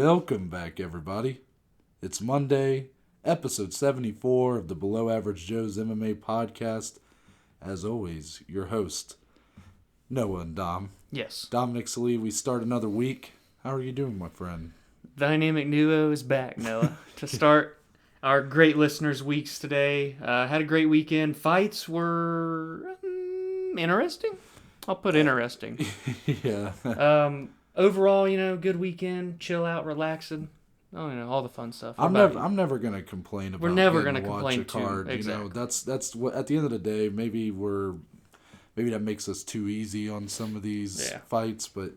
Welcome back, everybody. It's Monday, episode 74 of the Below Average Joe's MMA podcast. As always, your host, Noah and Dom. Yes. Dominic Salee, we start another week. How are you doing, my friend? Dynamic Duo is back, Noah, to start our great listeners' weeks today. Had a great weekend. Fights were interesting. I'll put interesting. Yeah. Overall, good weekend. Chill out, relaxing. All the fun stuff. I'm never gonna complain about. We're never gonna complain a card. too. Exactly. That's what at the end of the day. Maybe that makes us too easy on some of these fights, but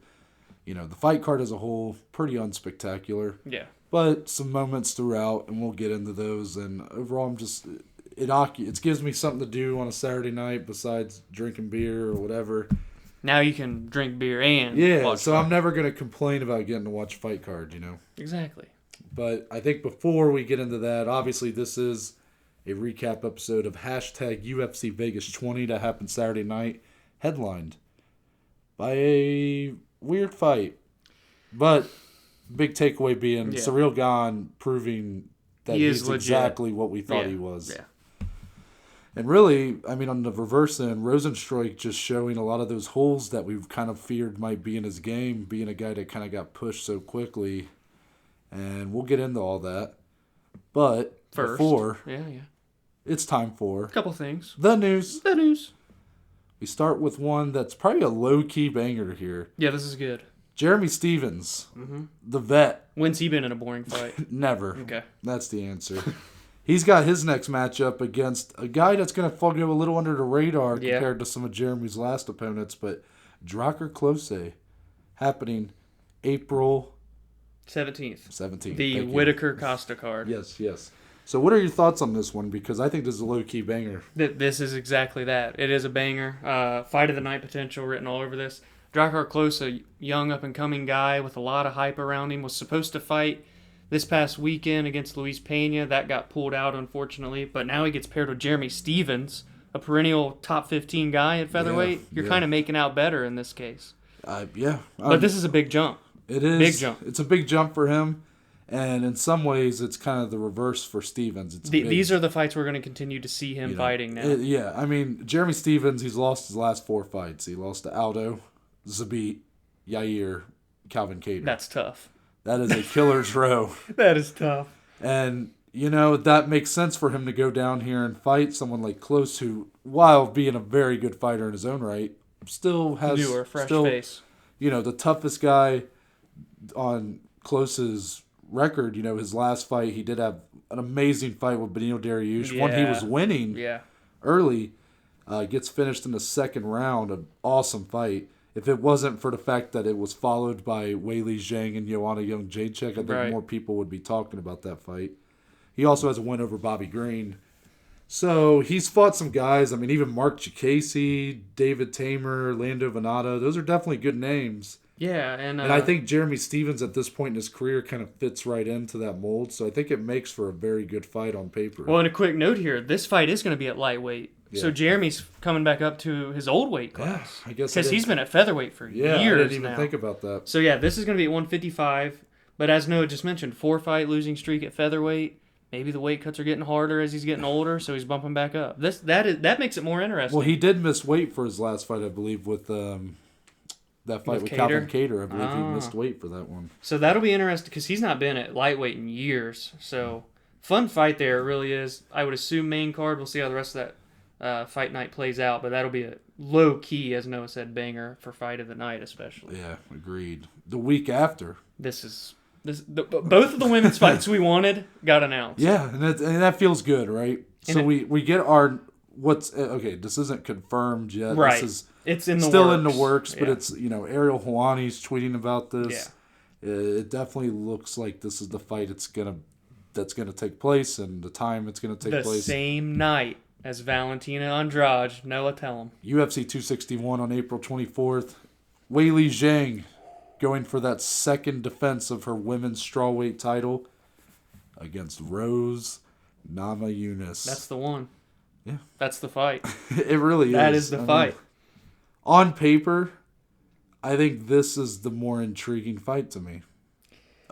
the fight card as a whole pretty unspectacular. Yeah. But some moments throughout, and we'll get into those. And overall, it gives me something to do on a Saturday night besides drinking beer or whatever. Now you can drink beer and watch so fight. I'm never going to complain about getting to watch a fight card, Exactly. But I think before we get into that, obviously this is a recap episode of #UFC Vegas 20 that happened Saturday night, headlined by a weird fight. But big takeaway being Ciryl Gane proving that he's exactly what we thought he was. Yeah. And really, on the reverse end, Rozenstruik just showing a lot of those holes that we've kind of feared might be in his game, being a guy that kind of got pushed so quickly. And we'll get into all that. But before, it's time for a couple things. The news. The news. We start with one that's probably a low-key banger here. Yeah, this is good. Jeremy Stephens, the vet. When's he been in a boring fight? Never. Okay. That's the answer. He's got his next matchup against a guy that's going to go a little under the radar compared to some of Jeremy's last opponents, but Drakkar Klose, happening April 17th. The Whitaker-Costa card. Yes. So what are your thoughts on this one? Because I think this is a low-key banger. This is exactly that. It is a banger. Fight of the night potential written all over this. Drakkar Klose, a young up-and-coming guy with a lot of hype around him, was supposed to fight this past weekend against Luis Pena. That got pulled out, unfortunately. But now he gets paired with Jeremy Stephens, a perennial top 15 guy at featherweight. You're kind of making out better in this case. But this is a big jump. It is. Big jump. It's a big jump for him. And in some ways, it's kind of the reverse for Stephens. These are the fights we're going to continue to see him fighting now. Jeremy Stephens, he's lost his last 4 fights. He lost to Aldo, Zabit, Yair, Calvin Kattar. That's tough. That is a killer's row. That is tough. And, that makes sense for him to go down here and fight someone like Klose, who, while being a very good fighter in his own right, still has... Newer, fresh face. The toughest guy on Klose's record, his last fight, he did have an amazing fight with Benito Dariush. One he was winning early, gets finished in the second round. An awesome fight. If it wasn't for the fact that it was followed by Weili Zhang and Joanna Jędrzejczyk, I think more people would be talking about that fight. He also has a win over Bobby Green. So he's fought some guys. Even Mark Chikasi, David Tamer, Lando Venata. Those are definitely good names. Yeah, and I think Jeremy Stephens at this point in his career kind of fits right into that mold. So I think it makes for a very good fight on paper. Well, and a quick note here, this fight is going to be at lightweight. Yeah. So Jeremy's coming back up to his old weight class. I guess because he's been at featherweight for years now. I didn't even think about that. So this is going to be at 155. But as Noah just mentioned, 4-fight losing streak at featherweight. Maybe the weight cuts are getting harder as he's getting older, so he's bumping back up. That makes it more interesting. Well, he did miss weight for his last fight, I believe, with that fight with Calvin Kattar. I believe he missed weight for that one. So that'll be interesting because he's not been at lightweight in years. So fun fight there, it really is. I would assume main card. We'll see how the rest of that fight night plays out, but that'll be a low key, as Noah said, banger for fight of the night, especially. Yeah, agreed. The week after, both of the women's fights we wanted got announced. Yeah, and that feels good, right? So we get our this isn't confirmed yet. Right. It's in the works, but it's Ariel Helwani's tweeting about this. Yeah. It definitely looks like this is the fight that's gonna take place and the time it's gonna take place. The same night as Valentina Andrade. Noah, tell him. UFC 261 on April 24th. Weili Zhang going for that second defense of her women's strawweight title against Rose Namajunas. That's the one. Yeah. That's the fight. It really is. That is the fight. On paper, I think this is the more intriguing fight to me.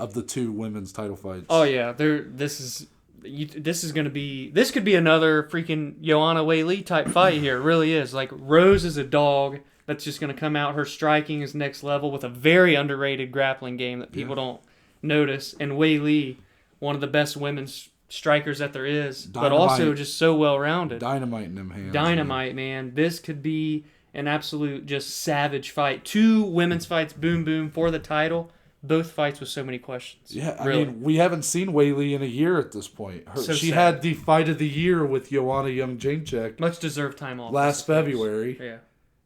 of the two women's title fights. Oh yeah, this could be another freaking Joanna Weili type fight here. It really is. Like Rose is a dog that's just going to come out. Her striking is next level with a very underrated grappling game that people don't notice. And Weili, one of the best women's strikers that there is, but also just so well rounded. Dynamite in them hands. Dynamite, man. This could be an absolute just savage fight. 2 women's fights, boom boom for the title. Both fights with so many questions. Yeah, I mean, we haven't seen Weili in a year at this point. She had the fight of the year with Joanna Jędrzejczyk. Much deserved time off. Last February. Yeah.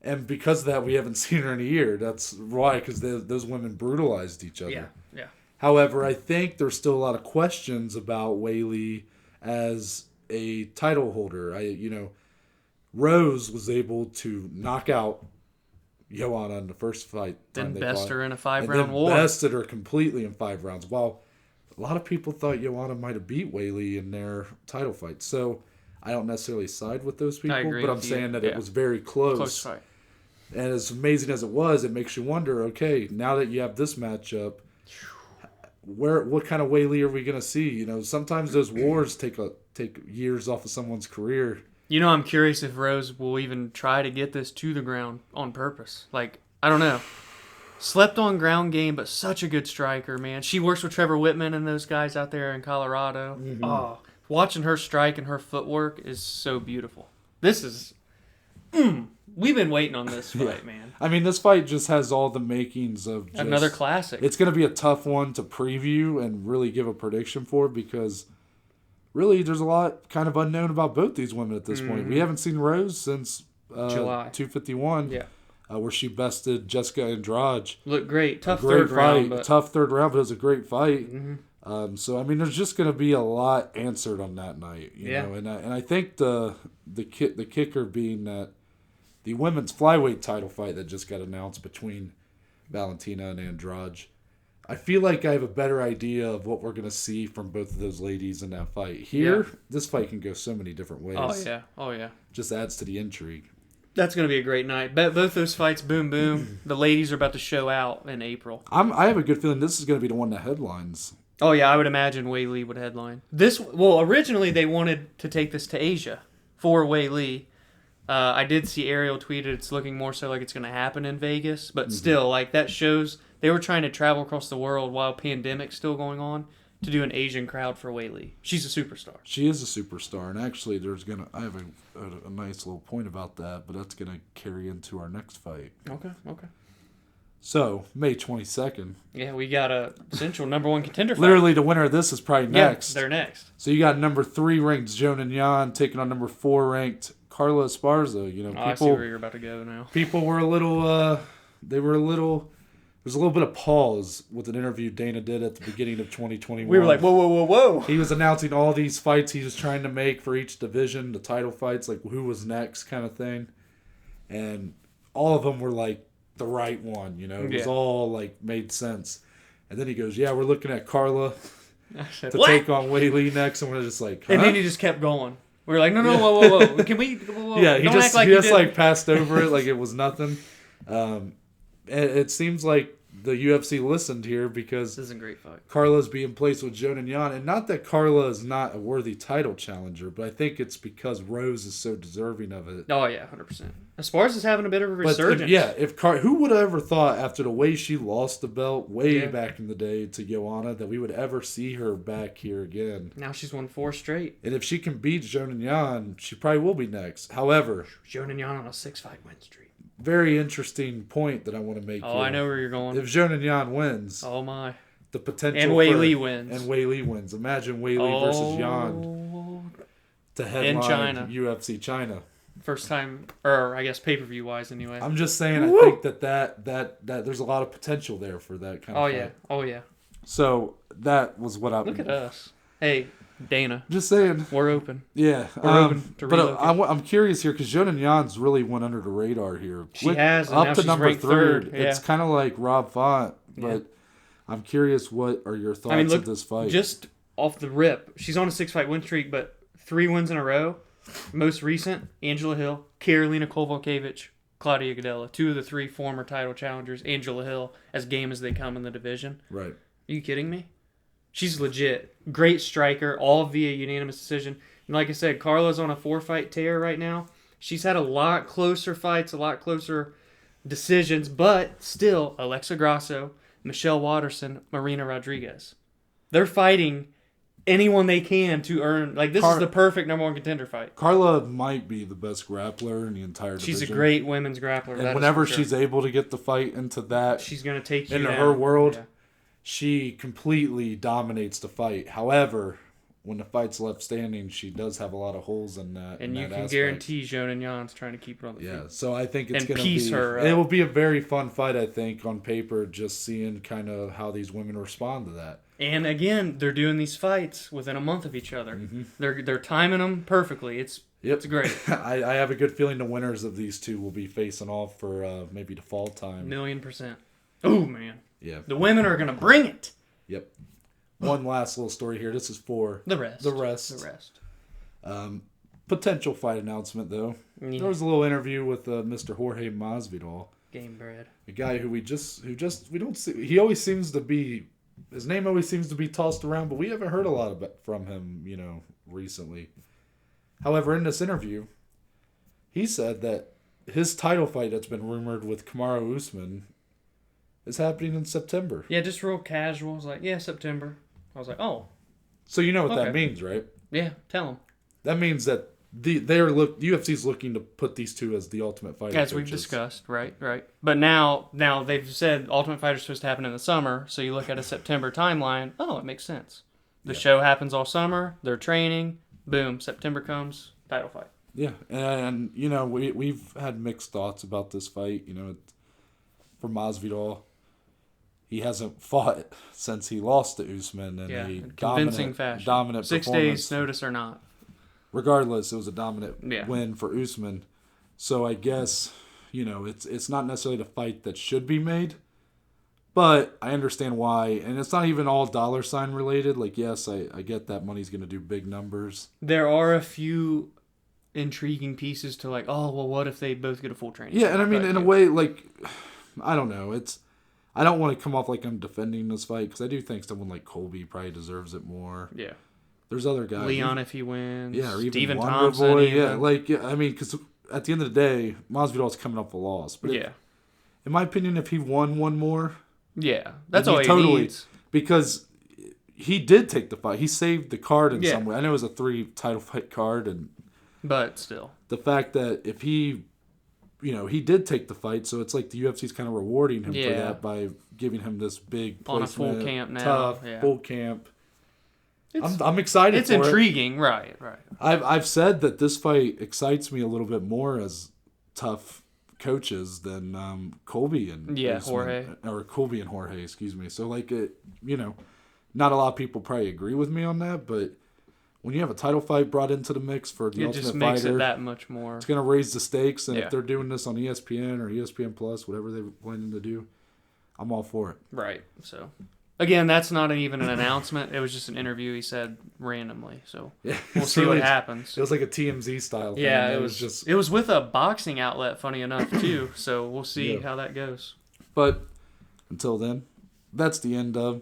And because of that, we haven't seen her in a year. That's why, because those women brutalized each other. Yeah. However, I think there's still a lot of questions about Weili as a title holder. Rose was able to knock out Joanna in the first fight. Then best her in a 5-round war. Bested her completely in 5 rounds. While a lot of people thought Joanna might have beat Weili in their title fight. So I don't necessarily side with those people, but I'm saying that it was very close. Close fight. And as amazing as it was, it makes you wonder, okay, now that you have this matchup, what kind of Weili are we going to see? Sometimes those wars take years off of someone's career. I'm curious if Rose will even try to get this to the ground on purpose. Like, I don't know. Slept on ground game, but such a good striker, man. She works with Trevor Whitman and those guys out there in Colorado. Mm-hmm. Oh, watching her strike and her footwork is so beautiful. This is... we've been waiting on this fight, man. I mean, this fight just has all the makings of just... Another classic. It's going to be a tough one to preview and really give a prediction for because... Really, there's a lot kind of unknown about both these women at this point. We haven't seen Rose since July 251, where she bested Jessica Andrade. Looked great. Tough third round. But... Tough third round, but it was a great fight. Mm-hmm. So, I mean, there's just going to be a lot answered on that night. You know? And I think the kicker being that the women's flyweight title fight that just got announced between Valentina and Andrade, I feel like I have a better idea of what we're going to see from both of those ladies in that fight. Here, this fight can go so many different ways. Oh, yeah. Just adds to the intrigue. That's going to be a great night. Both those fights, boom, boom. The ladies are about to show out in April. I have a good feeling this is going to be the one that headlines. Oh, yeah, I would imagine Weili would headline. Originally they wanted to take this to Asia for Weili. I did see Ariel tweeted it's looking more so like it's going to happen in Vegas. But still, like, that shows... They were trying to travel across the world while pandemic's still going on to do an Asian crowd for Weili. She's a superstar. She is a superstar, and actually, I have a nice little point about that, but that's gonna carry into our next fight. Okay. So May 22nd. Yeah, we got a potential number 1 contender fight. Literally, the winner of this is probably next. Yeah, they're next. So you got number 3 ranked Joan Jan taking on number 4 ranked Carla Esparza. I see where you're about to go now. People were a little. There's a little bit of pause with an interview Dana did at the beginning of 2021. We were like, whoa. He was announcing all these fights he was trying to make for each division, the title fights, like who was next kind of thing. And all of them were like the right one, It was all like made sense. And then he goes, we're looking at Carla to take on Weili next. And we're just like, huh? And then he just kept going. We were like, no, whoa. Can we? Whoa. Yeah, he just passed over it like it was nothing. It seems like the UFC listened here because this is a great fight. Carla's being placed with Joan and Jan. And not that Carla is not a worthy title challenger, but I think it's because Rose is so deserving of it. Oh, yeah, 100%. Esparza's having a bit of a resurgence. Who would have ever thought after the way she lost the belt way back in the day to Joanna that we would ever see her back here again? Now she's won 4 straight. And if she can beat Joan and Jan, she probably will be next. However, Joan and Jan on a 6-fight win streak. Very interesting point that I want to make. Oh, here. I know where you're going. If Joan and Jan wins, oh my, the potential and Weili wins. Imagine Weili versus Jan to headline in China. UFC China. First time, or I guess pay-per-view wise, anyway. I'm just saying, I think that there's a lot of potential there for that kind of fight. Oh yeah. So that was what I look at us. Hey, Dana. Just saying. We're open. Yeah. We're open to relocate. But I'm curious here because Joan and Jan's really went under the radar here. She has. And up now to she's number ranked 3. third. Yeah. It's kind of like Rob Font, but I'm curious what are your thoughts of this fight? Just off the rip, she's on a 6-fight win streak, but 3 wins in a row. Most recent, Angela Hill, Karolina Kowalkiewicz, Claudia Gadelha. 2 of the 3 former title challengers. Angela Hill, as game as they come in the division. Right. Are you kidding me? She's legit. Great striker, all via unanimous decision. And like I said, Carla's on a 4-fight tear right now. She's had a lot closer fights, a lot closer decisions, but still, Alexa Grasso, Michelle Watterson, Marina Rodriguez. They're fighting anyone they can to earn. Like, this is the perfect number 1 contender fight. Carla might be the best grappler in the entire division. She's a great women's grappler. And whenever she's able to get the fight into that, she's going to take you into down. her world, she completely dominates the fight. However, when the fight's left standing, she does have a lot of holes in that. And you can guarantee Joan Jan's trying to keep her on the feet. Yeah, so I think it's going to be... her it will be a very fun fight, I think, on paper, just seeing kind of how these women respond to that. And again, they're doing these fights within a month of each other. Mm-hmm. They're timing them perfectly. It's great. I have a good feeling the winners of these two will be facing off for maybe the fall time. 1,000,000%. Oh, man. Yeah. The women are going to bring it. Yep. One last little story here. This is for the rest. The rest. Potential fight announcement, though. Yeah. There was a little interview with Mr. Jorge Masvidal. Game bread. A guy who we don't see. He always seems to be. His name always seems to be tossed around, but we haven't heard a lot from him, recently. However, in this interview, he said that his title fight that's been rumored with Kamaru Usman is happening in September. Yeah, just real casual. I was like, yeah, September. I was like, oh. So you know what that means, right? Yeah, tell him. That means that UFC's looking to put these two as the Ultimate Fighter. As we've discussed, right. But now they've said Ultimate Fighter's supposed to happen in the summer, so you look at a September timeline, it makes sense. The show happens all summer, they're training, boom, September comes, title fight. Yeah, and we've had mixed thoughts about this fight, for Masvidal. He hasn't fought since he lost to Usman in a convincing fashion. Dominant 6 days notice or not. Regardless, it was a dominant win for Usman. So I guess, it's not necessarily the fight that should be made, but I understand why. And it's not even all dollar sign related. Like, yes, I get that money's going to do big numbers. There are a few intriguing pieces to what if they both get a full training? Yeah, and I mean, in a way, I don't know. I don't want to come off like I'm defending this fight because I do think someone like Colby probably deserves it more. Yeah. There's other guys. Leon, if he wins. Yeah, or even Steven Wonder Thompson. Boy. Yeah, because at the end of the day, Masvidal's coming up a loss. But in my opinion, if he won one more, that's all he needs. Because he did take the fight. He saved the card in some way. I know it was a 3 title fight card, but still, the fact that if he, he did take the fight, so it's like the UFC's kind of rewarding him for that by giving him this big placement, on a full camp now, tough full camp. I'm excited. It's intriguing, right? I've said that this fight excites me a little bit more as tough coaches than Colby and Jorge, or Colby and Jorge, excuse me. So not a lot of people probably agree with me on that, but when you have a title fight brought into the mix for the Ultimate Fighter, it just makes it that much more. It's going to raise the stakes, and if they're doing this on ESPN or ESPN Plus, whatever they're planning to do, I'm all for it. Right. So. Again, that's not even an announcement. It was just an interview he said randomly. So we'll see what happens. It was like a TMZ style thing. Yeah, it was with a boxing outlet, funny enough, too. So we'll see how that goes. But until then, that's the end of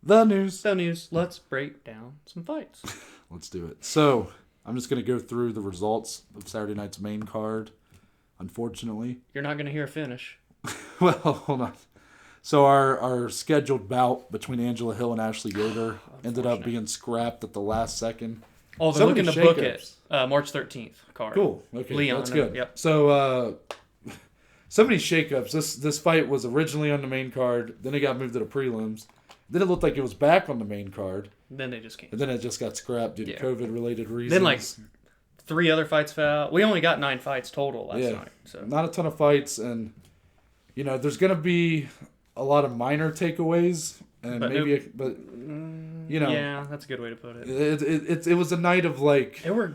the news. Let's break down some fights. Let's do it. So I'm just going to go through the results of Saturday night's main card, unfortunately. You're not going to hear a finish. Well, hold on. So our scheduled bout between Angela Hill and Ashley Yoder ended up being scrapped at the last second. Oh, they're looking to book it March 13th card. Cool. Okay, Leon, that's good. Yep. So so many shakeups. This fight was originally on the main card. Then it got moved to the prelims. Then it looked like it was back on the main card. Then they just canceled. And then it just got scrapped due to COVID-related reasons. Then 3 other fights fell out. We only got 9 fights total last night. So not a ton of fights, and there's gonna be a lot of minor takeaways, and yeah, that's a good way to put it. It was a night of there were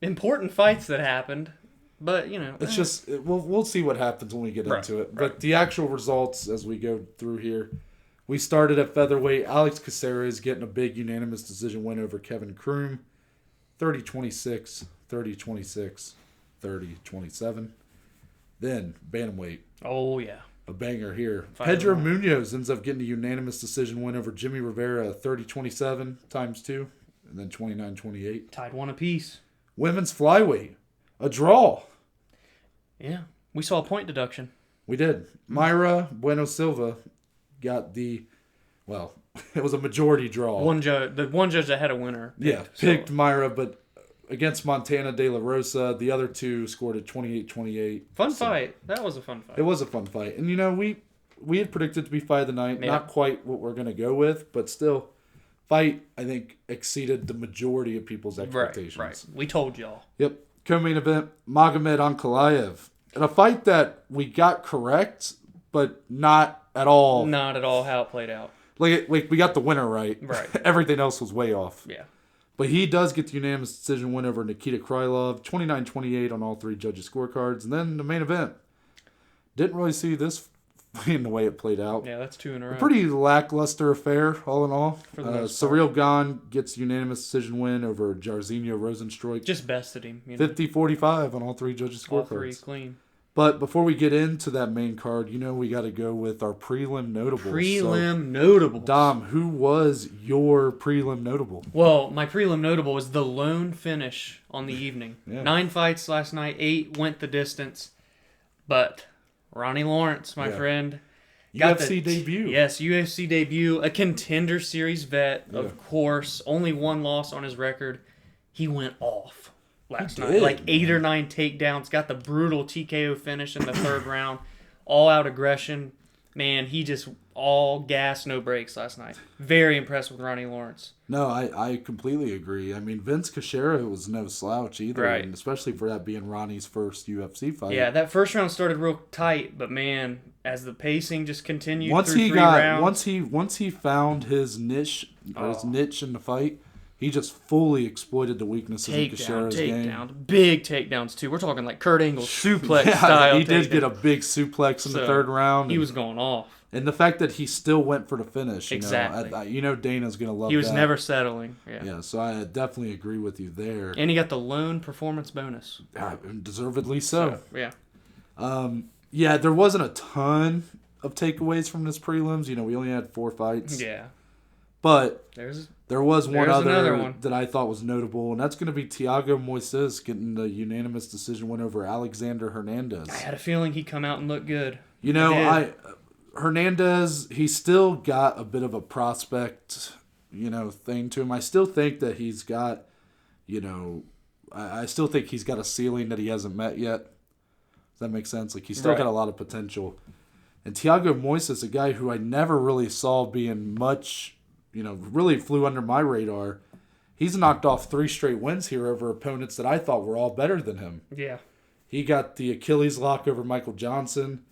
important fights that happened, but it's just we'll see what happens when we get into it. But the actual results as we go through here, we started at featherweight. Alex Caceres getting a big unanimous decision win over Kevin Kroom, 30-26, 30-26, 30-27. Then bantamweight. Oh yeah. a banger here. Fight Pedro Munoz ends up getting a unanimous decision win over Jimmy Rivera, 30-27 times 2, and then 29-28. Tied 1 apiece. Women's flyweight, a draw. Yeah, we saw a point deduction. We did. Mayra Bueno Silva got it was a majority draw. The one judge that had a winner. Picked Mayra, but against Montana De La Rosa, the other two scored at 28-28. Fun fight. That was a fun fight. It was a fun fight. And, we had predicted to be fight of the night. Yeah. Not quite what we're going to go with, but still, fight, I think, exceeded the majority of people's expectations. Right. We told y'all. Yep. Co-main event, Magomed Ankalaev. In a fight that we got correct, but not at all. Not at all how it played out. Like we got the winner right. Right. Everything else was way off. Yeah. But he does get the unanimous decision win over Nikita Krylov, 29-28 on all 3 judges' scorecards. And then the main event. Didn't really see this in the way it played out. Yeah, that's 2 in a row. A pretty lackluster affair, all in all. Ciryl Gane gets unanimous decision win over Jairzinho Rozenstruik. Just bested him. 50-45 on all 3 judges' scorecards. All 3 clean. But before we get into that main card, we got to go with our prelim notables. Notables. Dom, who was your prelim notable? Well, my prelim notable was the lone finish on the evening. Yeah. 9 fights last night, 8 went the distance. But Ronnie Lawrence, my friend. UFC debut. Yes, UFC debut. A Contender Series vet, of course. Only 1 loss on his record. He went off last night. Like 8 or 9 takedowns. Got the brutal TKO finish in the 3rd round. All out aggression. Man, he just all gas, no brakes last night. Very impressed with Ronnie Lawrence. No, I completely agree. I mean, Vince Cachera was no slouch either, right. And especially for that being Ronnie's first UFC fight. Yeah, that first round started real tight, but man, as the pacing just continued through 3 rounds. Once he found his niche in the fight, he just fully exploited the weaknesses of Cachera's game. Big takedowns too. We're talking like Kurt Angle suplex style. He did get a big suplex in the 3rd round. He was going off. And the fact that he still went for the finish. Exactly. Dana's going to love that. He was never settling. Yeah, so I definitely agree with you there. And he got the lone performance bonus. Deservedly so. Yeah, there wasn't a ton of takeaways from this prelims. We only had 4 fights. Yeah. But there was one other one that I thought was notable, and that's going to be Thiago Moises getting the unanimous decision win over Alexander Hernandez. I had a feeling he'd come out and look good. Hernandez, he's still got a bit of a prospect, thing to him. I still think that he's got, I still think he's got a ceiling that he hasn't met yet. Does that make sense? Like, he's still got a lot of potential. And Thiago Moises, a guy who I never really saw being much, really flew under my radar. He's knocked off 3 straight wins here over opponents that I thought were all better than him. Yeah. He got the Achilles lock over Michael Johnson.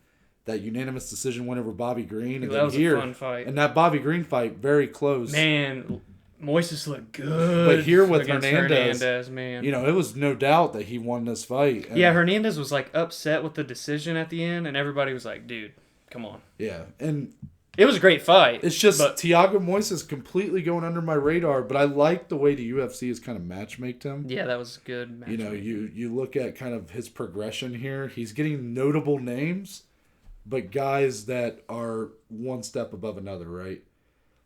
That unanimous decision win over Bobby Green. And that was a fun fight. And that Bobby Green fight, very close. Man, Moises looked good. But here with Hernandez, man. It was no doubt that he won this fight. And Hernandez was upset with the decision at the end, and everybody was like, dude, come on. Yeah, and it was a great fight. It's just Thiago Moises completely going under my radar, but I like the way the UFC has kind of matchmaked him. Yeah, that was good matchmaking. You look at kind of his progression here. He's getting notable names, but guys that are one step above another, right?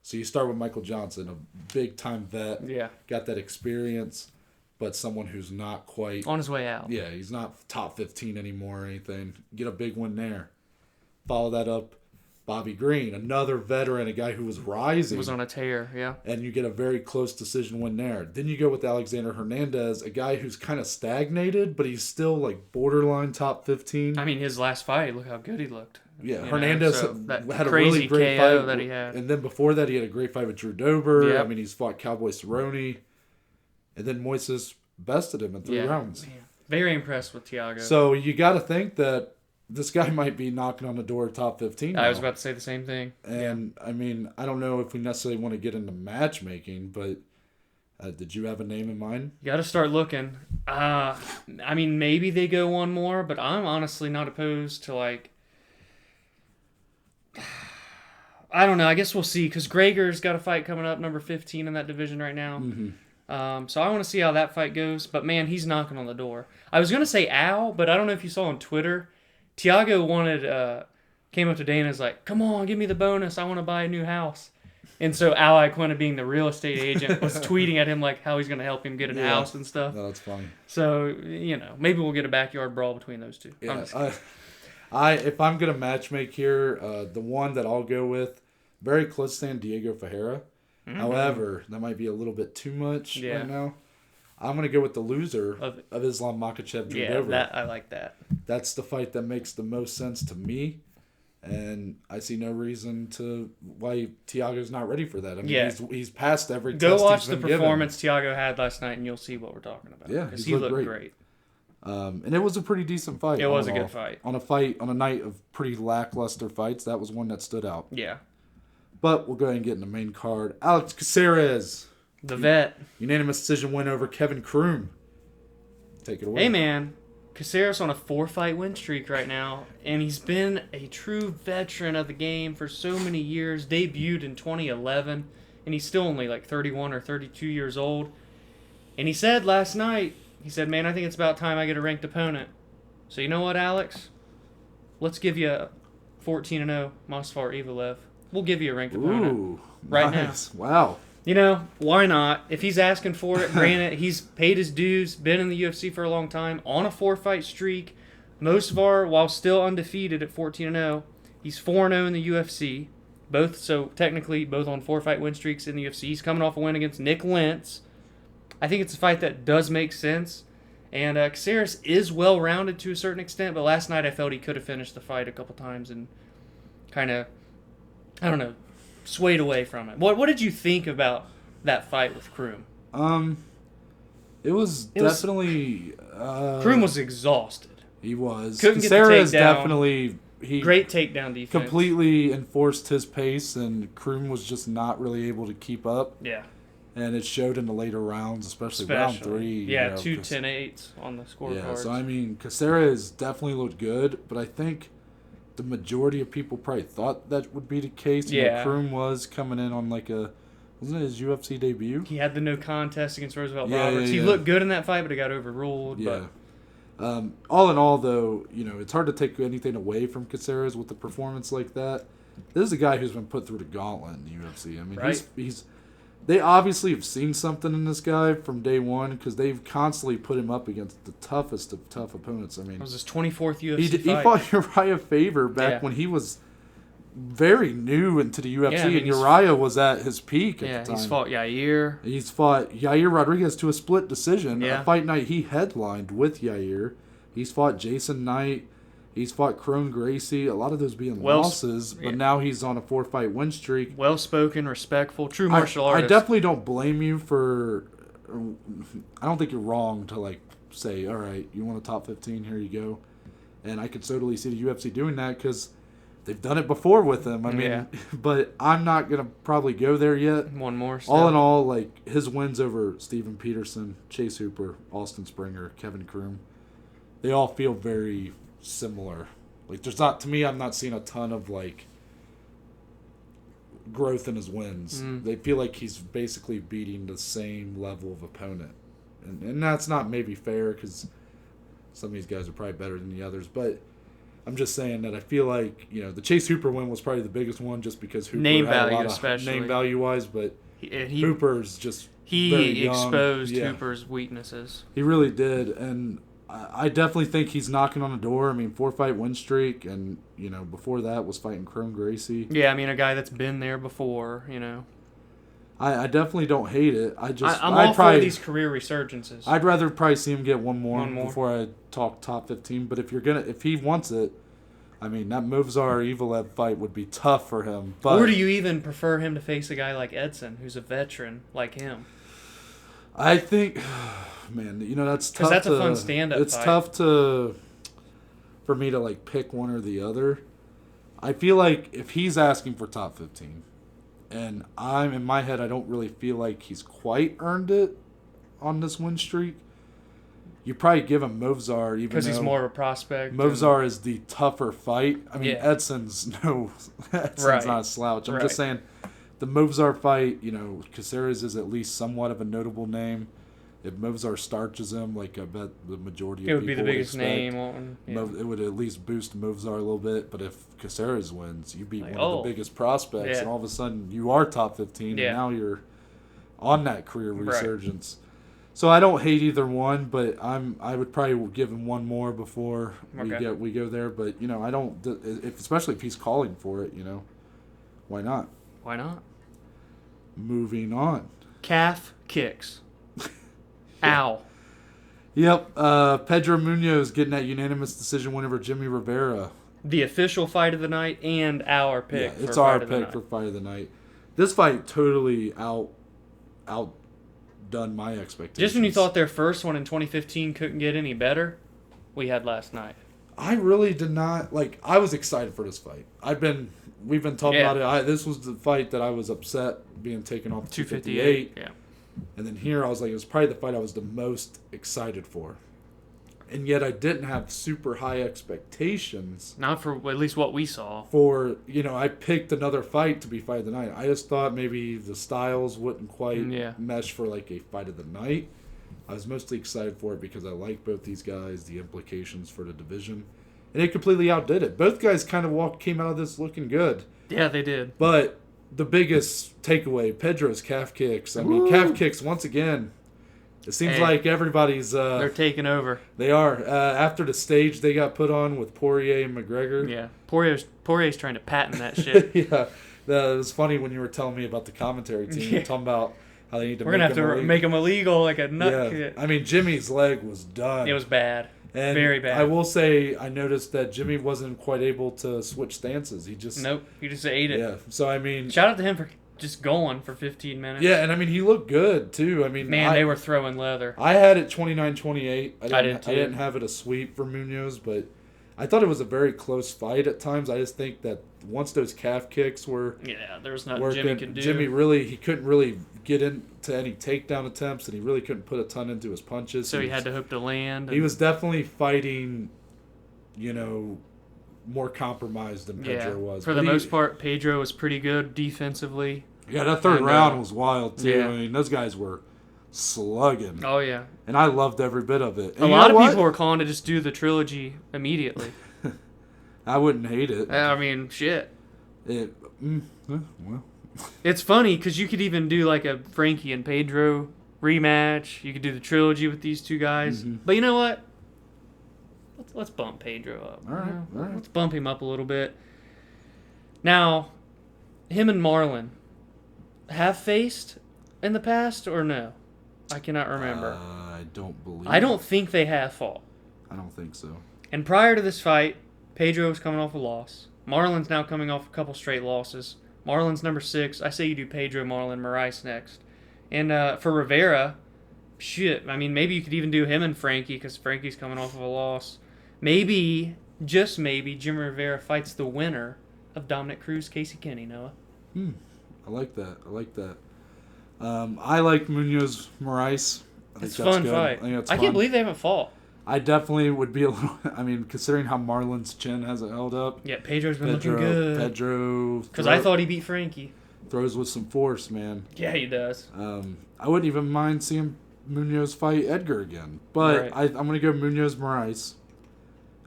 So you start with Michael Johnson, a big-time vet. Yeah. Got that experience, but someone who's not quite... on his way out. Yeah, he's not top 15 anymore or anything. Get a big win there. Follow that up, Bobby Green, another veteran, a guy who was rising. He was on a tear, yeah. And you get a very close decision win there. Then you go with Alexander Hernandez, a guy who's kind of stagnated, but he's still borderline top 15. I mean, his last fight, look how good he looked. Yeah, Hernandez had a really great KO fight that he had. And then before that, he had a great fight with Drew Dober. Yep. I mean, he's fought Cowboy Cerrone. And then Moises bested him in 3 rounds. Man. Very impressed with Thiago. So you got to think that this guy might be knocking on the door of top 15 now. I was about to say the same thing. And, I mean, I don't know if we necessarily want to get into matchmaking, but did you have a name in mind? You got to start looking. I mean, maybe they go one more, but I'm honestly not opposed to, I don't know. I guess we'll see, because Gregor's got a fight coming up, number 15 in that division right now. Mm-hmm. So I want to see how that fight goes. But, man, he's knocking on the door. I was going to say Al, but I don't know if you saw on Twitter. Thiago came up to Dana and was like, come on, give me the bonus. I want to buy a new house. And so Al Iaquinta, being the real estate agent, was tweeting at him like how he's going to help him get a house and stuff. No, that's funny. So, maybe we'll get a backyard brawl between those two. Yeah, if I'm going to matchmake here, the one that I'll go with, very close to San Diego Ferreira. Mm-hmm. However, that might be a little bit too much right now. I'm going to go with the loser of Islam Makhachev. Yeah, I like that. That's the fight that makes the most sense to me. And I see no reason why Thiago's not ready for that. I mean, he's passed every test. Go watch the performance Thiago had last night, and you'll see what we're talking about. Yeah, because he looked great. And it was a pretty decent fight. It was a good fight. On a night of pretty lackluster fights, that was one that stood out. Yeah. But we'll go ahead and get in the main card. Alex Caceres. The vet. Unanimous decision win over Kevin Kroom. Take it away. Hey, man. Caceres on a 4-fight win streak right now, and he's been a true veteran of the game for so many years. Debuted in 2011, and he's still only like 31 or 32 years old. And he said last night, man, I think it's about time I get a ranked opponent. So you know what, Alex? Let's give you a 14-0 Mosfar Evelev. We'll give you a ranked opponent right now. Wow. Why not? If he's asking for it, granted, he's paid his dues, been in the UFC for a long time, on a 4-fight streak. Mosfar, while still undefeated at 14-0, he's 4-0 in the UFC. Technically, both on 4-fight win streaks in the UFC. He's coming off a win against Nick Lentz. I think it's a fight that does make sense. And Caceres is well-rounded to a certain extent, but last night I felt he could have finished the fight a couple times and kind of, swayed away from it. What did you think about that fight with Kroom? It was definitely... Kroom was exhausted. He was. Couldn't get the takedown. Definitely... Great takedown defense. Completely enforced his pace, and Kroom was just not really able to keep up. Yeah. And it showed in the later rounds, especially round 3. Yeah, 2 10-8s on the scorecards. Yeah, so Caceres definitely looked good, but I think the majority of people probably thought that would be the case. Yeah. Kroom was coming in on wasn't it his UFC debut? He had the no contest against Roosevelt Roberts. He looked good in that fight, but it got overruled. Yeah. But. All in all, though, it's hard to take anything away from Caceres with a performance like that. This is a guy who's been put through the gauntlet in the UFC. I mean, right. They obviously have seen something in this guy from day one because they've constantly put him up against the toughest of tough opponents. I mean, it was his 24th UFC fight. He fought Uriah Faber back when he was very new into the UFC, and Uriah was at his peak at the time. He's fought Yair. He's fought Yair Rodriguez to a split decision. A fight night he headlined with Yair. He's fought Jason Knight. He's fought Crone Gracie, a lot of those being losses, but now he's on a 4-fight win streak. Well-spoken, respectful, true martial artist. I definitely don't blame you for... I don't think you're wrong to, say, all right, you want a top 15, here you go. And I could totally see the UFC doing that because they've done it before with him. I mean, but I'm not going to probably go there yet. One more step. All in all, his wins over Steven Peterson, Chase Hooper, Austin Springer, Kevin Kroom, they all feel very... similar. There's not, to me, I'm not seeing a ton of growth in his wins. They feel like he's basically beating the same level of opponent, and that's not maybe fair because some of these guys are probably better than the others, but I'm just saying that I feel like the Chase Hooper win was probably the biggest one just because Hooper name had value, a lot of especially name value wise, but Hooper's just he exposed Hooper's weaknesses. He really did, and I definitely think he's knocking on the door. I mean, 4-fight win streak, and, before that was fighting Crone Gracie. Yeah, I mean, a guy that's been there before, I definitely don't hate it. I'm all for these career resurgences. I'd rather probably see him get one more before I talk top 15. But if he wants it, I mean, that Movsar Evelev fight would be tough for him. But or do you even prefer him to face a guy like Edson, who's a veteran like him? I think... Man, that's tough. Because that's a fun stand-up It's fight. tough for me to pick one or the other. I feel like if he's asking for top 15, and I'm in my head, I don't really feel like he's quite earned it on this win streak. You probably give him Movsar, even because he's more of a prospect. Movsar is the tougher fight. I mean, Edson's not a slouch. I'm just saying, the Movsar fight, Caceres is at least somewhat of a notable name. If Movzar starches him, like I bet the majority of it would people be the biggest expect, name. It would at least boost Movzar a little bit. But if Caceres wins, you beat Like, one of the biggest prospects, and all of a sudden you are top 15, and now you're on that career resurgence. Right. So I don't hate either one, but I would probably give him one more before we go there. But I don't, especially if he's calling for it. Why not? Why not? Moving on. Calf kicks. Ow. Yep. Pedro Munoz getting that unanimous decision win over Jimmy Rivera. The official fight of the night and our pick. Yeah, it's our pick for fight of the night. This fight totally outdone my expectations. Just when you thought their first one in 2015 couldn't get any better, we had last night. I really did not I was excited for this fight. We've been talking about it. This was the fight that I was upset being taken off 258. Yeah. And then here I was like, it was probably the fight I was the most excited for. And yet I didn't have super high expectations. Not for at least what we saw. I picked another fight to be fight of the night. I just thought maybe the styles wouldn't quite mesh for a fight of the night. I was mostly excited for it because I like both these guys, the implications for the division. And they completely outdid it. Both guys kind of came out of this looking good. Yeah, they did. But the biggest takeaway, Pedro's calf kicks. I mean, calf kicks, once again, it seems like everybody's... they're taking over. They are. After the stage they got put on with Poirier and McGregor. Yeah, Poirier's trying to patent that shit. Yeah. It was funny when you were telling me about the commentary team, talking about how they need to We're going to have to make them illegal like a nut kid. I mean, Jimmy's leg was done. It was bad. And very bad. I will say, I noticed that Jimmy wasn't quite able to switch stances. He just ate it. Yeah. So I mean, shout out to him for just going for 15 minutes. Yeah, and I mean he looked good too. I mean, they were throwing leather. I had it 29-28. I did too. I didn't have it a sweep for Munoz, but I thought it was a very close fight at times. I just think that once those calf kicks were there was nothing Jimmy could do. Jimmy couldn't really get into any takedown attempts, and he really couldn't put a ton into his punches. So he had to hope to land. He was definitely fighting, more compromised than Pedro was. For the most part, Pedro was pretty good defensively. Yeah, that third round was wild too. Yeah. I mean, those guys were slugging. Oh yeah, and I loved every bit of it. And a lot of people were calling to just do the trilogy immediately. I wouldn't hate it. I mean, shit. Well, it's funny because you could even do like a Frankie and Pedro rematch. You could do the trilogy with these two guys. Mm-hmm. But you know what? Let's bump Pedro up. All right. Let's bump him up a little bit. Now, him and Marlon have faced in the past or no? I cannot remember. I don't believe. I don't think they have fought. I don't think so. And prior to this fight, Pedro was coming off a loss. Marlon's now coming off a couple straight losses. Marlon's number 6. I say you do Pedro, Marlon, Moraes next. And for Rivera, shit, I mean, maybe you could even do him and Frankie because Frankie's coming off of a loss. Maybe, just maybe, Jim Rivera fights the winner of Dominic Cruz, Casey Kenny, Noah. I like that. I like Munoz Moraes. It's a fun fight. I can't believe they haven't fought. I definitely would be a little... I mean, considering how Marlon's chin hasn't held up. Yeah, Pedro's been looking good. Pedro... Because I thought he beat Frankie. Throws with some force, man. Yeah, he does. I wouldn't even mind seeing Munoz fight Edgar again. But I'm going to go Munoz Moraes.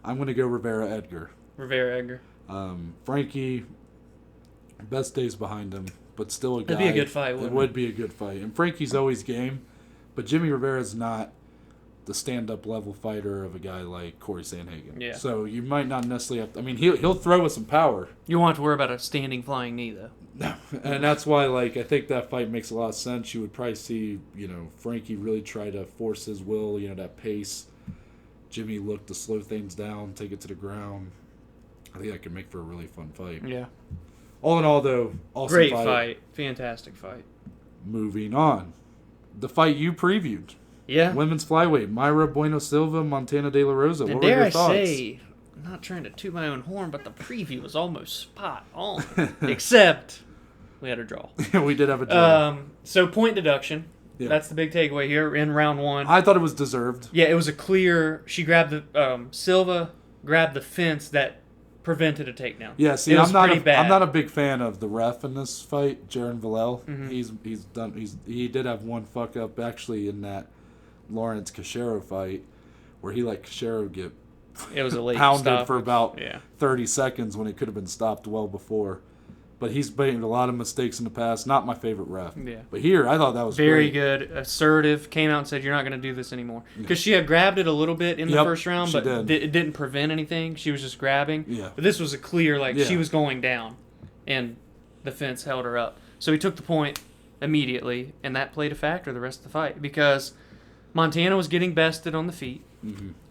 I'm going to go Rivera Edgar. Frankie, best days behind him, but still a guy. It'd be a good fight, wouldn't it? It would be a good fight. And Frankie's always game, but Jimmy Rivera's not the stand-up level fighter of a guy like Corey Sandhagen. Yeah. So you might not necessarily have to... I mean, he'll throw with some power. You won't have to worry about a standing flying knee, though. No. And that's why, I think that fight makes a lot of sense. You would probably see, Frankie really try to force his will, that pace. Jimmy look to slow things down, take it to the ground. I think that could make for a really fun fight. Yeah. All in all, though, awesome great fight. Fantastic fight. Moving on. The fight you previewed. Yeah. Women's flyweight. Myra Bueno Silva, Montana De La Rosa. And what were your thoughts? Dare I say, I'm not trying to toot my own horn, but the preview was almost spot on. Except we had a draw. We did have a draw. So point deduction. Yeah. That's the big takeaway here in round 1. I thought it was deserved. Yeah, it was a clear... She grabbed the... Silva grabbed the fence that prevented a takedown. Yeah, see, I'm not a big fan of the ref in this fight, Jaron Villel. Mm-hmm. He did have one fuck up actually in that Lawrence Cachero fight where he let Cachero get it was a late pounded stoppage. for about 30 seconds when it could have been stopped well before. But he's made a lot of mistakes in the past. Not my favorite ref. Yeah. But here, I thought that was very great. good. Assertive. Came out and said, "You're not going to do this anymore." Because she had grabbed it a little bit in the first round, but it didn't prevent anything. She was just grabbing. Yeah. But this was a clear, she was going down, and the fence held her up. So he took the point immediately, and that played a factor the rest of the fight because Montana was getting bested on the feet,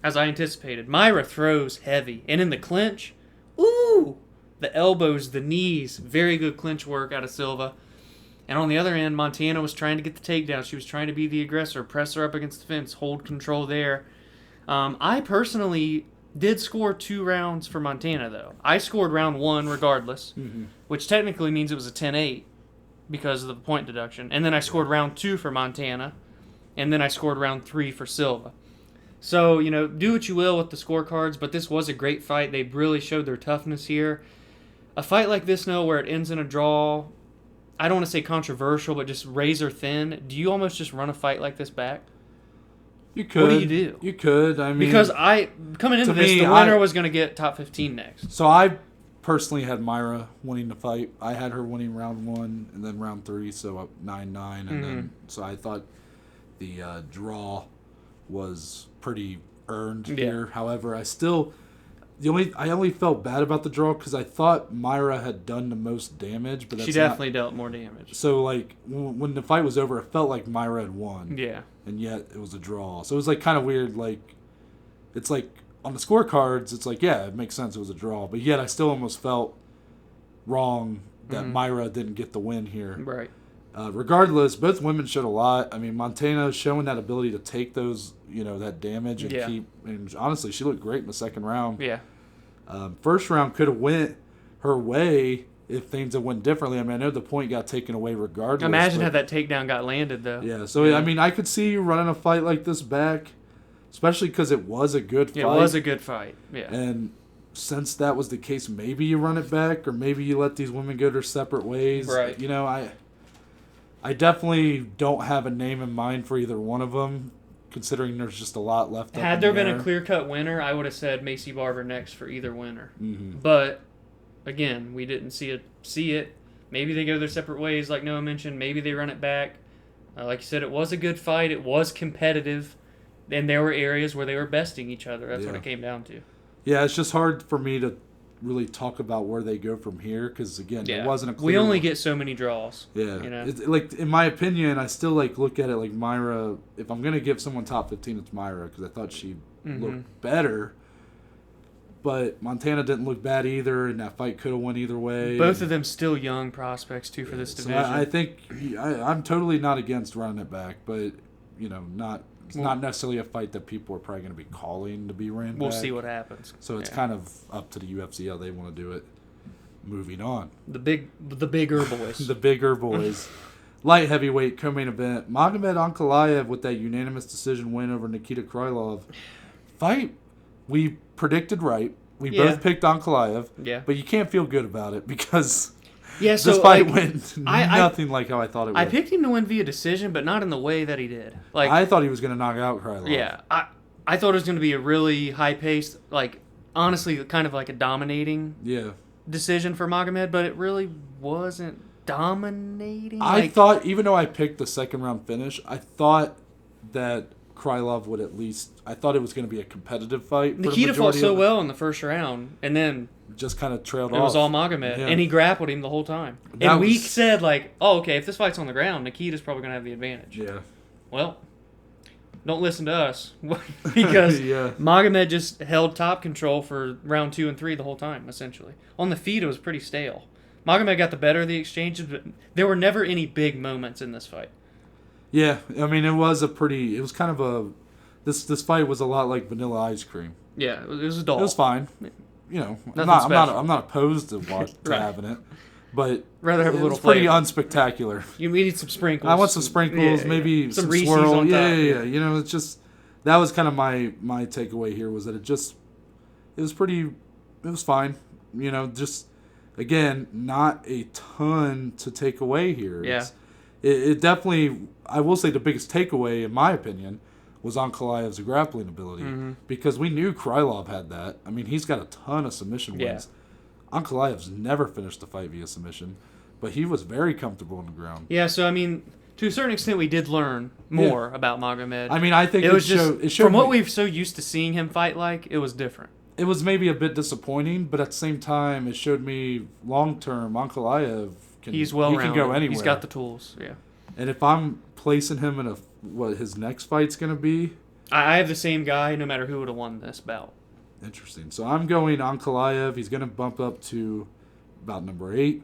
as I anticipated. Myra throws heavy, and in the clinch, ooh! The elbows, the knees, very good clinch work out of Silva. And on the other end, Montana was trying to get the takedown. She was trying to be the aggressor, press her up against the fence, hold control there. I personally did score 2 rounds for Montana, though. I scored round 1 regardless, which technically means it was a 10-8 because of the point deduction. And then I scored round 2 for Montana, and then I scored round 3 for Silva. So, do what you will with the scorecards, but this was a great fight. They really showed their toughness here. A fight like this, where it ends in a draw, I don't want to say controversial, but just razor thin. Do you almost just run a fight like this back? You could. What do you do? You could. I mean, because coming into this, the winner was going to get top 15 next. So I personally had Myra winning the fight. I had her winning round 1 and then round 3, so up 9-9, and then so I thought the draw was pretty earned here. However, I only felt bad about the draw because I thought Myra had done the most damage, but she definitely dealt more damage. So when the fight was over, it felt like Myra had won. Yeah, and yet it was a draw. So it was kind of weird. It's on the scorecards, it's it makes sense it was a draw, but yet I still almost felt wrong that Myra didn't get the win here. Right. Regardless, both women showed a lot. I mean, Montana showing that ability to take those, that damage and keep. And honestly, she looked great in the second round. Yeah. First round could have went her way if things had went differently. I mean, I know the point got taken away regardless. Imagine how that takedown got landed, though. Yeah. So I mean, I could see you running a fight like this back, especially because it was a good fight. It was a good fight. Yeah. And since that was the case, maybe you run it back, or maybe you let these women go their separate ways. Right. I definitely don't have a name in mind for either one of them, considering there's just a lot left. Had there been a clear-cut winner, I would have said Macy Barber next for either winner. Mm-hmm. But, again, we didn't see it. Maybe they go their separate ways, like Noah mentioned. Maybe they run it back. Like you said, it was a good fight. It was competitive. And there were areas where they were besting each other. That's what it came down to. Yeah, it's just hard for me to really talk about where they go from here because, again, it wasn't a clear... We only get so many draws. Yeah. It's, in my opinion, I still look at it like Myra. If I'm going to give someone top 15, it's Myra because I thought she looked better. But Montana didn't look bad either, and that fight could have went either way. Both of them still young prospects, too, for this division. So I think I'm totally not against running it back, but, it's not necessarily a fight that people are probably going to be calling to be ran back. We'll see what happens. So it's kind of up to the UFC how they want to do it. Moving on. The bigger boys. The bigger boys. Light heavyweight co-main event. Magomed Ankalaev with that unanimous decision win over Nikita Krylov. Fight we predicted right. We both picked Ankalaev. Yeah. But you can't feel good about it because this fight went nothing like how I thought it would. I picked him to win via decision, but not in the way that he did. I thought he was going to knock out Krylov. Yeah. I thought it was going to be a really high-paced, honestly, kind of like a dominating decision for Magomed, but it really wasn't dominating. I thought, even though I picked the second round finish, I thought that Krylov would at least... I thought it was going to be a competitive fight. Nikita fought so well in the first round, and then... just kind of trailed off. It was all Magomed, and he grappled him the whole time. We said, okay, if this fight's on the ground, Nikita's probably going to have the advantage. Yeah. Well, don't listen to us, because Magomed just held top control for round 2 and 3 the whole time, essentially. On the feet, it was pretty stale. Magomed got the better of the exchanges, but there were never any big moments in this fight. Yeah, I mean, it was kind of a... This fight was a lot like vanilla ice cream. Yeah, it was a doll. It was fine. I'm not opposed to having it, but rather have a little pretty flavor. unspectacular. We need some sprinkles. I want some sprinkles, maybe some Reese's swirl. on top. Yeah. It's just that was kind of my takeaway here was that it was fine. Just again, not a ton to take away here. Yeah. It definitely, I will say the biggest takeaway, in my opinion, was Ankalaev's grappling ability. Because we knew Krylov had that. I mean, he's got a ton of submission wins. Ankalaev's never finished a fight via submission, but he was very comfortable on the ground. Yeah, so, I mean, to a certain extent, we did learn more about Magomed. I mean, I think it showed from what we're so used to seeing him fight like, it was different. It was maybe a bit disappointing, but at the same time, it showed me long-term Ankalaev can go anywhere. He's got the tools, yeah. And if I'm placing him in what his next fight's going to be... I have the same guy no matter who would have won this bout. Interesting. So I'm going Ankalaev. He's going to bump up to about number 8.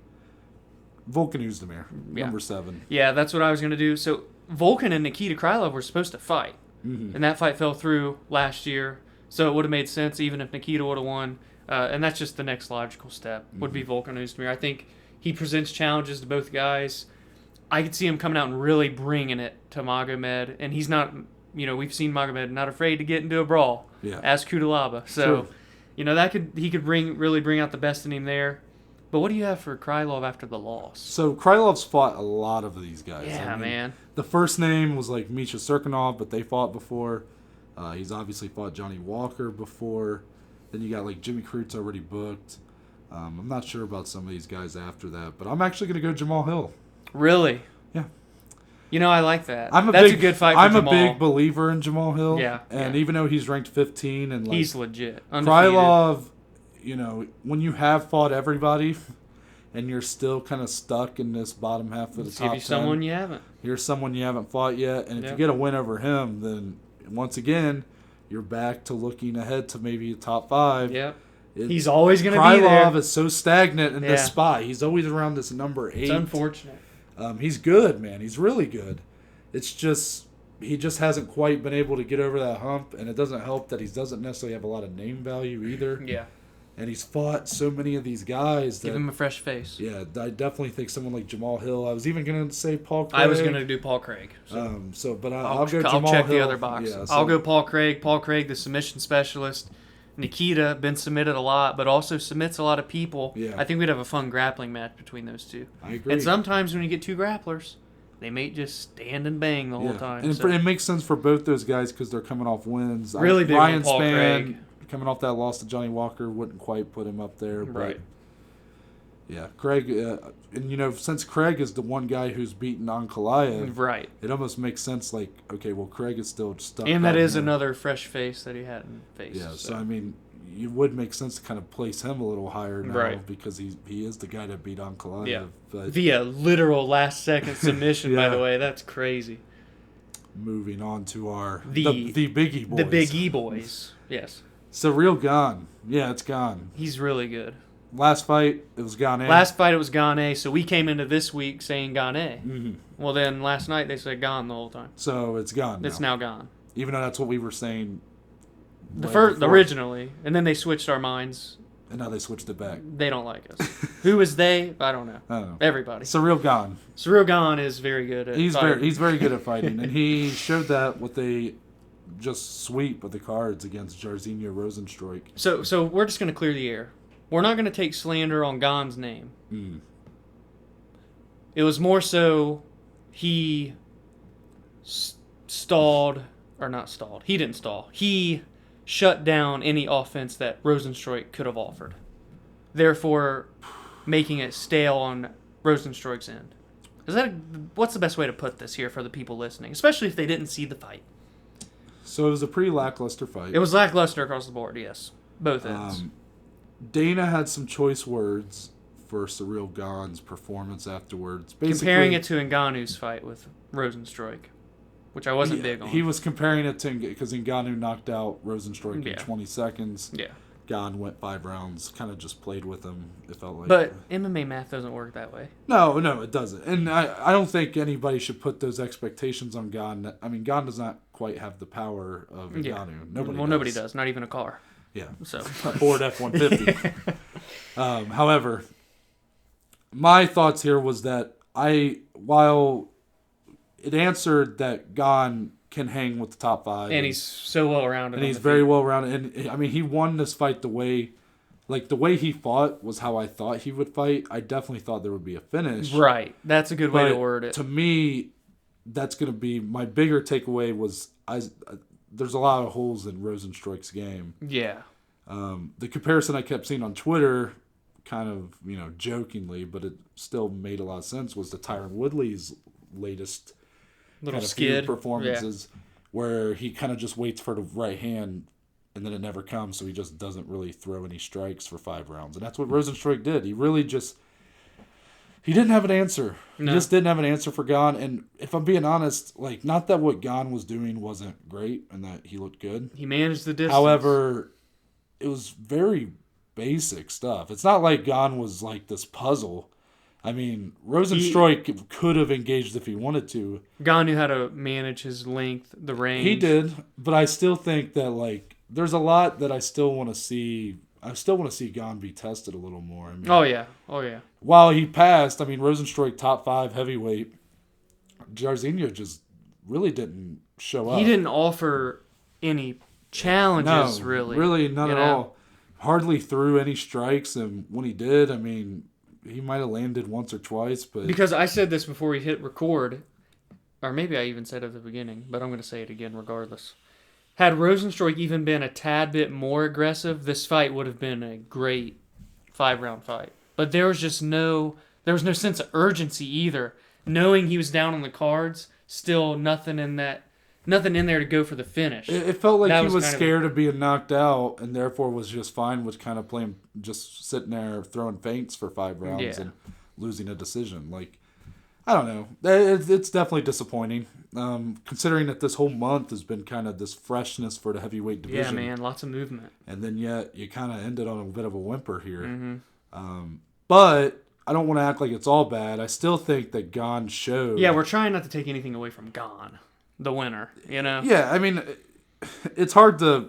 Volkan Oezdemir, number 7. Yeah, that's what I was going to do. So Volkan and Nikita Krylov were supposed to fight. And that fight fell through last year. So it would have made sense even if Nikita would have won. And that's just the next logical step, would be Volkan Oezdemir. I think he presents challenges to both guys. I could see him coming out and really bringing it to Magomed. And he's not, we've seen Magomed not afraid to get into a brawl. Yeah. As Kudalaba. So, he could really bring out the best in him there. But what do you have for Krylov after the loss? So Krylov's fought a lot of these guys. Yeah, man. The first name was like Misha Serkinov, but they fought before. He's obviously fought Johnny Walker before. Then you got like Jimmy Crute already booked. I'm not sure about some of these guys after that, but I'm actually going to go Jamal Hill. Really? Yeah. I like that. That's a good fight for Jamal. I'm a big believer in Jamal Hill. Yeah. And even though he's ranked 15 and he's legit. Undefeated. Krylov, when you have fought everybody and you're still kind of stuck in this bottom half of the top 10. Someone you haven't. Here's someone you haven't fought yet, and if you get a win over him, then once again, you're back to looking ahead to maybe a top 5. Yep. He's always going to be there. Krylov is so stagnant in this spot. He's always around this number 8. It's unfortunate. He's good, man. He's really good. It's just he just hasn't quite been able to get over that hump, and it doesn't help that he doesn't necessarily have a lot of name value either. Yeah. And he's fought so many of these guys. Give him a fresh face. Yeah, I definitely think someone like Jamal Hill. I was even going to say Paul Craig. I was going to do Paul Craig. But I'll go Jamal Hill. I'll check the other box. Yeah, I'll go Paul Craig. Paul Craig, the submission specialist. Nikita, been submitted a lot, but also submits a lot of people. Yeah. I think we'd have a fun grappling match between those two. I agree. And sometimes when you get 2 grapplers, they may just stand and bang the whole time. And it makes sense for both those guys because they're coming off wins. Really big Ryan on Paul Spann, Craig. Coming off that loss to Johnny Walker, wouldn't quite put him up there. But right. Yeah, Craig, and since Craig is the one guy who's beaten Ankalaev, right, it almost makes sense. Like, okay, well, Craig is still stuck. And that is another fresh face that he hadn't faced. Yeah, so I mean, it would make sense to kind of place him a little higher now, right, because he is the guy that beat Ankalaev. Yeah, but via literal last second submission. By the way, that's crazy. Moving on to our the Biggie boys. The Big E boys. Yes. Ciryl Gane. Yeah, it's Gane. He's really good. Last fight, it was Gane. It was Gane, so we came into this week saying Gane. Mm-hmm. Well, then last night they said Gane the whole time. So it's Gane now. It's now Gane. Even though that's what we were saying originally, and then they switched our minds. And now they switched it back. They don't like us. Who is they? I don't know. I don't know. Everybody. Ciryl Gane. Ciryl Gane is very good at fighting. He's very good at fighting, and he showed that with a just sweep of the cards against Jairzinho Rozenstruik. So we're just going to clear the air. We're not going to take slander on Gane's name. Mm. It was more so he stalled, or not stalled. He didn't stall. He shut down any offense that Rozenstruik could have offered, therefore making it stale on Rozenstruik's end. What's the best way to put this here for the people listening, especially if they didn't see the fight? So it was a pretty lackluster fight. It was lackluster across the board, yes. Both ends. Dana had some choice words for Ciryl Gane's performance afterwards. Basically, comparing it to Ngannou's fight with Rozenstruik, which I wasn't big on. He was comparing it to, because Ngannou knocked out Rozenstruik in 20 seconds. Yeah. Gane went 5 rounds, kind of just played with him, it felt like. But MMA math doesn't work that way. No, it doesn't. And I don't think anybody should put those expectations on Gane. I mean, Gane does not quite have the power of Ngannou. Nobody does, not even a car. Yeah. So Ford F-150. However, my thoughts here was that while it answered that Gane can hang with the top 5. And he's so well-rounded. And he's very well-rounded. And, I mean, he won this fight the way he fought was how I thought he would fight. I definitely thought there would be a finish. Right. That's a good way to word it. To me, that's going to be my bigger takeaway was there's a lot of holes in Rozenstruik's game. Yeah. The comparison I kept seeing on Twitter, kind of, jokingly, but it still made a lot of sense, was the Tyron Woodley's latest little kind of skid performances, where he kind of just waits for the right hand and then it never comes, so he just doesn't really throw any strikes for 5 rounds. And that's what Rozenstruik did. He really just... He didn't have an answer. No. He just didn't have an answer for Gane. And if I'm being honest, not that what Gane was doing wasn't great and that he looked good. He managed the distance. However, it was very basic stuff. It's not like Gane was like this puzzle. I mean, Rozenstruik could have engaged if he wanted to. Gane knew how to manage his length, the range. He did, but I still think that, there's a lot that I still want to see. I still want to see Gane be tested a little more. I mean, oh, yeah. While he passed, Rozenstruik top 5 heavyweight, Jairzinho just really didn't show up. He didn't offer any challenges, really. Really, none at all. Hardly threw any strikes, and when he did, he might have landed once or twice. But because I said this before we hit record, or maybe I even said it at the beginning, but I'm going to say it again regardless. Had Rozenstruik even been a tad bit more aggressive, this fight would have been a great 5-round fight. But there was no sense of urgency either. Knowing he was down on the cards, still nothing in there to go for the finish. It felt like he was scared of being knocked out, and therefore was just fine with kind of playing, just sitting there throwing feints for 5 rounds and losing a decision. I don't know. It's definitely disappointing, considering that this whole month has been kind of this freshness for the heavyweight division. Yeah, man, lots of movement. And then yet you kind of ended on a bit of a whimper here. Mm-hmm. But I don't want to act like it's all bad. I still think that Gane showed. Yeah, we're trying not to take anything away from Gane, the winner. Yeah, it's hard to.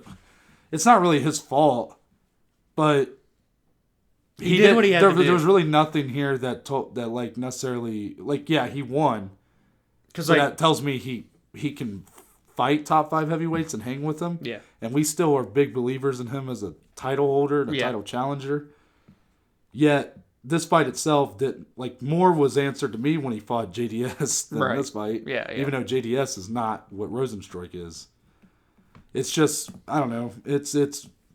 It's not really his fault, but. He did what he had to do. There was really nothing here that necessarily he won. Because that tells me he can fight top 5 heavyweights and hang with them. Yeah, and we still are big believers in him as a title holder and a title challenger. Yet this fight itself didn't more was answered to me when he fought JDS than this fight. Yeah, even though JDS is not what Rozenstruik is. It's just I don't know. It's.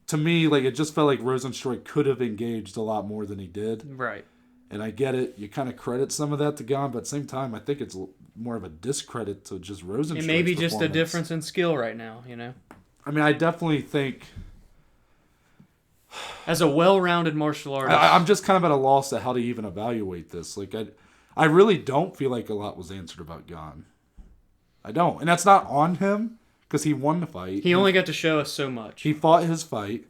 To me, it just felt like Rozenstruik could have engaged a lot more than he did. Right. And I get it. You kind of credit some of that to Gane, but at the same time, I think it's more of a discredit to just Rozenstruik. It may be just a difference in skill right now, I definitely think... As a well-rounded martial artist... I'm just kind of at a loss at how to even evaluate this. I really don't feel like a lot was answered about Gane. I don't. And that's not on him. Because he won the fight. He only got to show us so much. He fought his fight.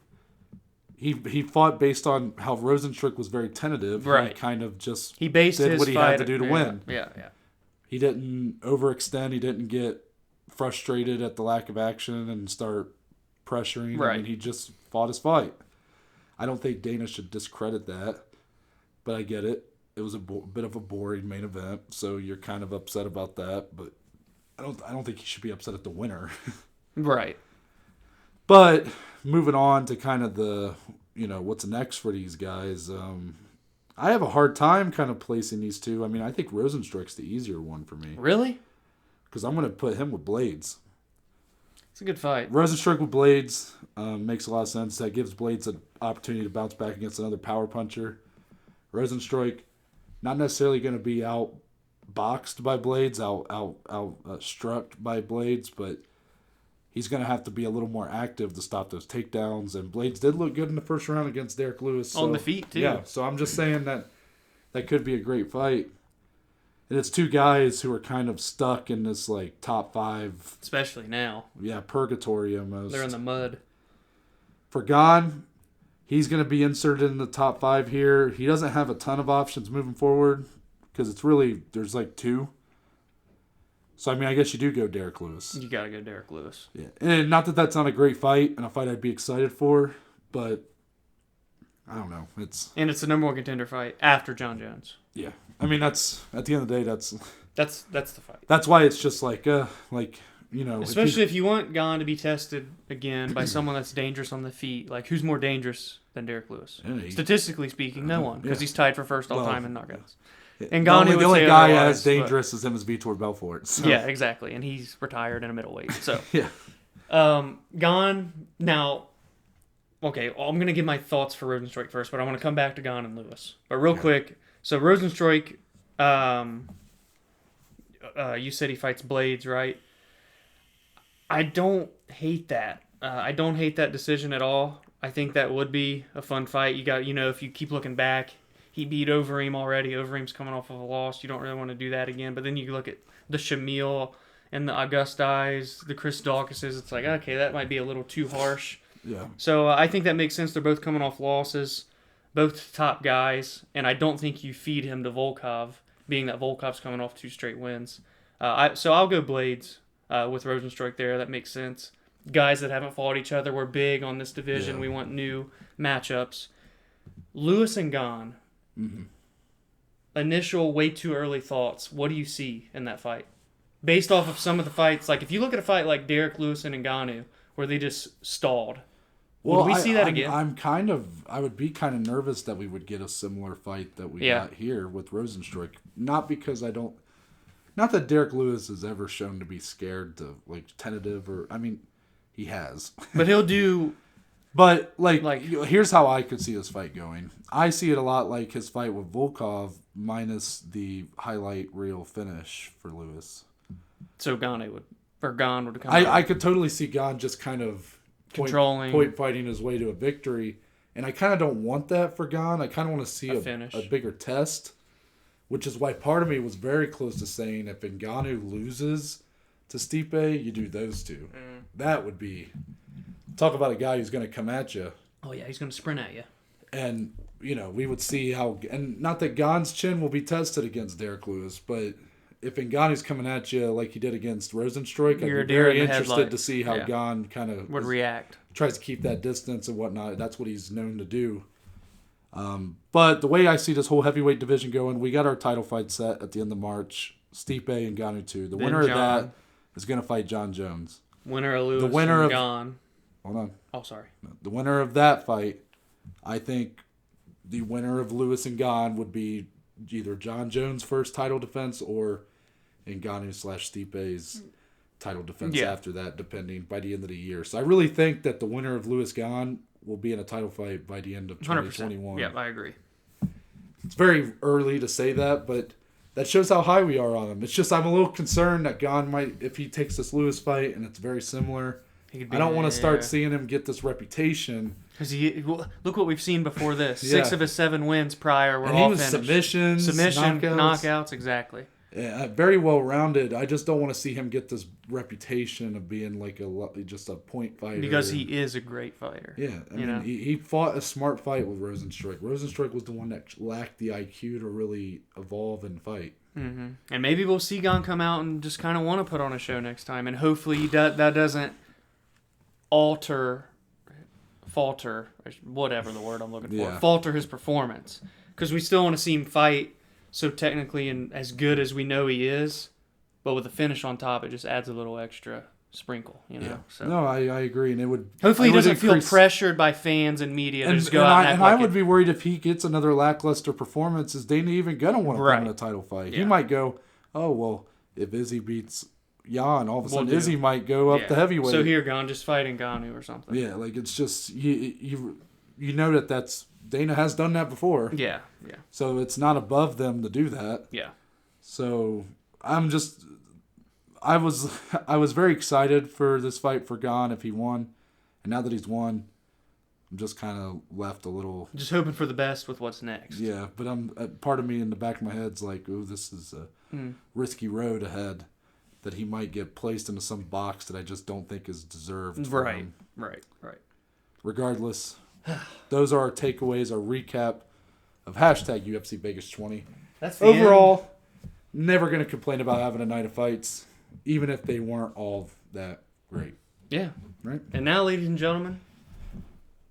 He fought based on how Rozenstruik was very tentative. Right. He kind of just did what he had to do to win. Yeah. He didn't overextend. He didn't get frustrated at the lack of action and start pressuring. Right. He just fought his fight. I don't think Dana should discredit that. But I get it. It was a bit of a boring main event. So you're kind of upset about that. But I don't think he should be upset at the winner. Right. But moving on to kind of the, what's next for these guys. I have a hard time kind of placing these two. I think Rozenstruik's the easier one for me. Really? Because I'm going to put him with Blades. It's a good fight. Rozenstruik with Blades makes a lot of sense. That gives Blades an opportunity to bounce back against another power puncher. Rozenstruik, not necessarily going to be outboxed by Blades, struck by Blades, but he's going to have to be a little more active to stop those takedowns. And Blades did look good in the first round against Derek Lewis. So, on the feet, too. Yeah, so I'm just saying that could be a great fight. And it's two guys who are kind of stuck in this, top 5. Especially now. Yeah, purgatory almost. They're in the mud. For Gane, he's going to be inserted in the top 5 here. He doesn't have a ton of options moving forward because it's really, there's 2. So, I guess you do go Derek Lewis. You got to go Derek Lewis. Yeah. And not that that's not a great fight and a fight I'd be excited for, but I don't know. It's the number 1 contender fight after John Jones. Yeah. That's, at the end of the day, that's the fight. That's why it's just especially if you want Gane to be tested again by someone that's dangerous on the feet, who's more dangerous than Derek Lewis? Yeah, Statistically speaking, no one, because he's tied for first all time in knockouts. And Ngannou the only guy as dangerous as him is Vitor Belfort. So. Yeah, exactly. And he's retired in a middleweight. So yeah. Gane, now, okay, I'm going to give my thoughts for Rozenstruik first, but I want to come back to Gane and Lewis. But real quick, so Rozenstruik, you said he fights Blades, right? I don't hate that. I don't hate that decision at all. I think that would be a fun fight. You got, if you keep looking back, he beat Overeem already. Overeem's coming off of a loss. You don't really want to do that again. But then you look at the Shamil and the Augustis, the Chris Dawkises. It's like, okay, that might be a little too harsh. Yeah. So I think that makes sense. They're both coming off losses, both top guys, and I don't think you feed him to Volkov, being that Volkov's coming off 2 straight wins. So I'll go Blades with Rozenstruik there. That makes sense. Guys that haven't fought each other. We're big on this division. Yeah. We want new matchups. Lewis and Gane. Mm-hmm. Initial, way too early thoughts. What do you see in that fight? Based off of some of the fights, like if you look at a fight like Derek Lewis and Ngannou, where they just stalled, would we see that again? I would be kind of nervous that we would get a similar fight that we got here with Rozenstruik. Not because not that Derek Lewis has ever shown to be scared to, tentative he has. But he'll do... But, here's how I could see this fight going. I see it a lot like his fight with Volkov minus the highlight reel finish for Lewis. So Gane would come I could totally see Gane just kind of controlling, point fighting his way to a victory. And I kind of don't want that for Gane. I kind of want to see a bigger test, which is why part of me was very close to saying if Ngannou loses to Stipe, you do those two. That would be... Talk about a guy who's going to come at you. Oh, yeah, he's going to sprint at you. And, we would see how... And not that Gane's chin will be tested against Derek Lewis, but if Ngannou's coming at you like he did against Rozenstruik, I'd be very interested to see how Gane kind of... would react. Tries to keep that distance and whatnot. That's what he's known to do. But the way I see this whole heavyweight division going, we got our title fight set at the end of March. Stipe and Ngannou 2. The winner of that is going to fight John Jones. Winner of Lewis and Gane. Hold on. Oh, sorry. The winner of that fight, I think the winner of Lewis and Gane would be either John Jones' first title defense or Ngannou/Stipe's title defense after that, depending, by the end of the year. So I really think that the winner of Lewis Gane will be in a title fight by the end of 2021. 100%. Yeah, I agree. It's very early to say that, but that shows how high we are on him. It's just I'm a little concerned that Gane might, if he takes this Lewis fight and it's very similar... I don't want to start seeing him get this reputation. Because look what we've seen before this. 6 of his 7 wins prior were all finished. Submissions, knockouts, exactly. Yeah, very well rounded. I just don't want to see him get this reputation of being just a point fighter. Because he is a great fighter. Yeah, I mean, he fought a smart fight with Rozenstruik. Rozenstruik was the one that lacked the IQ to really evolve and fight. Mm-hmm. And maybe we'll see Gane come out and just kind of want to put on a show next time. And hopefully that doesn't falter, whatever the word I'm looking for, falter his performance. Because we still want to see him fight so technically and as good as we know he is, but with a finish on top, it just adds a little extra sprinkle, So. No, I agree, and it would... Hopefully he doesn't feel pressured by fans and media to just go out and act I would be worried if he gets another lackluster performance, is Dana even going to want to put him in a title fight? Yeah. He might go, oh, well, if Izzy beats... Jan, all of a sudden Izzy might go up the heavyweight. So here, Gane, just fighting Ngannou or something. Yeah, it's just you know that's Dana has done that before. Yeah. So it's not above them to do that. Yeah. So I was very excited for this fight for Gane if he won, and now that he's won, I'm just kind of left a little. Just hoping for the best with what's next. Yeah, but part of me in the back of my head's like, oh, this is a risky road ahead. That he might get placed into some box that I just don't think is deserved. Right. Regardless, those are our takeaways, our recap of #UFC Vegas 20. That's the overall, never going to complain about having a night of fights, even if they weren't all that great. Yeah. Right? And now, ladies and gentlemen,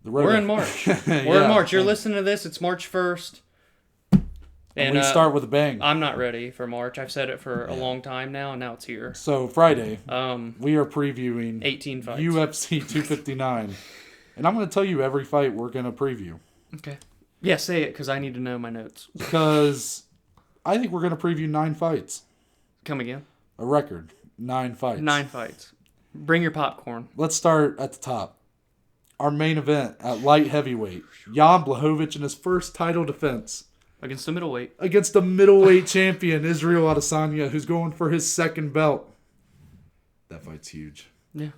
we're in March. We're in March. You're listening to this. It's March 1st. And we start with a bang. I'm not ready for March. I've said it for a long time now, and now it's here. So Friday, we are previewing 18 fights. UFC 259. And I'm going to tell you every fight we're going to preview. Okay. Yeah, say it, because I need to know my notes. Because I think we're going to preview 9 fights. Come again? A record. 9 fights. 9 fights. Bring your popcorn. Let's start at the top. Our main event at light heavyweight. Jan Blachowicz in his first title defense. Against the middleweight. Against the middleweight champion, Ciryl Gane, who's going for his second belt. That fight's huge. Yeah.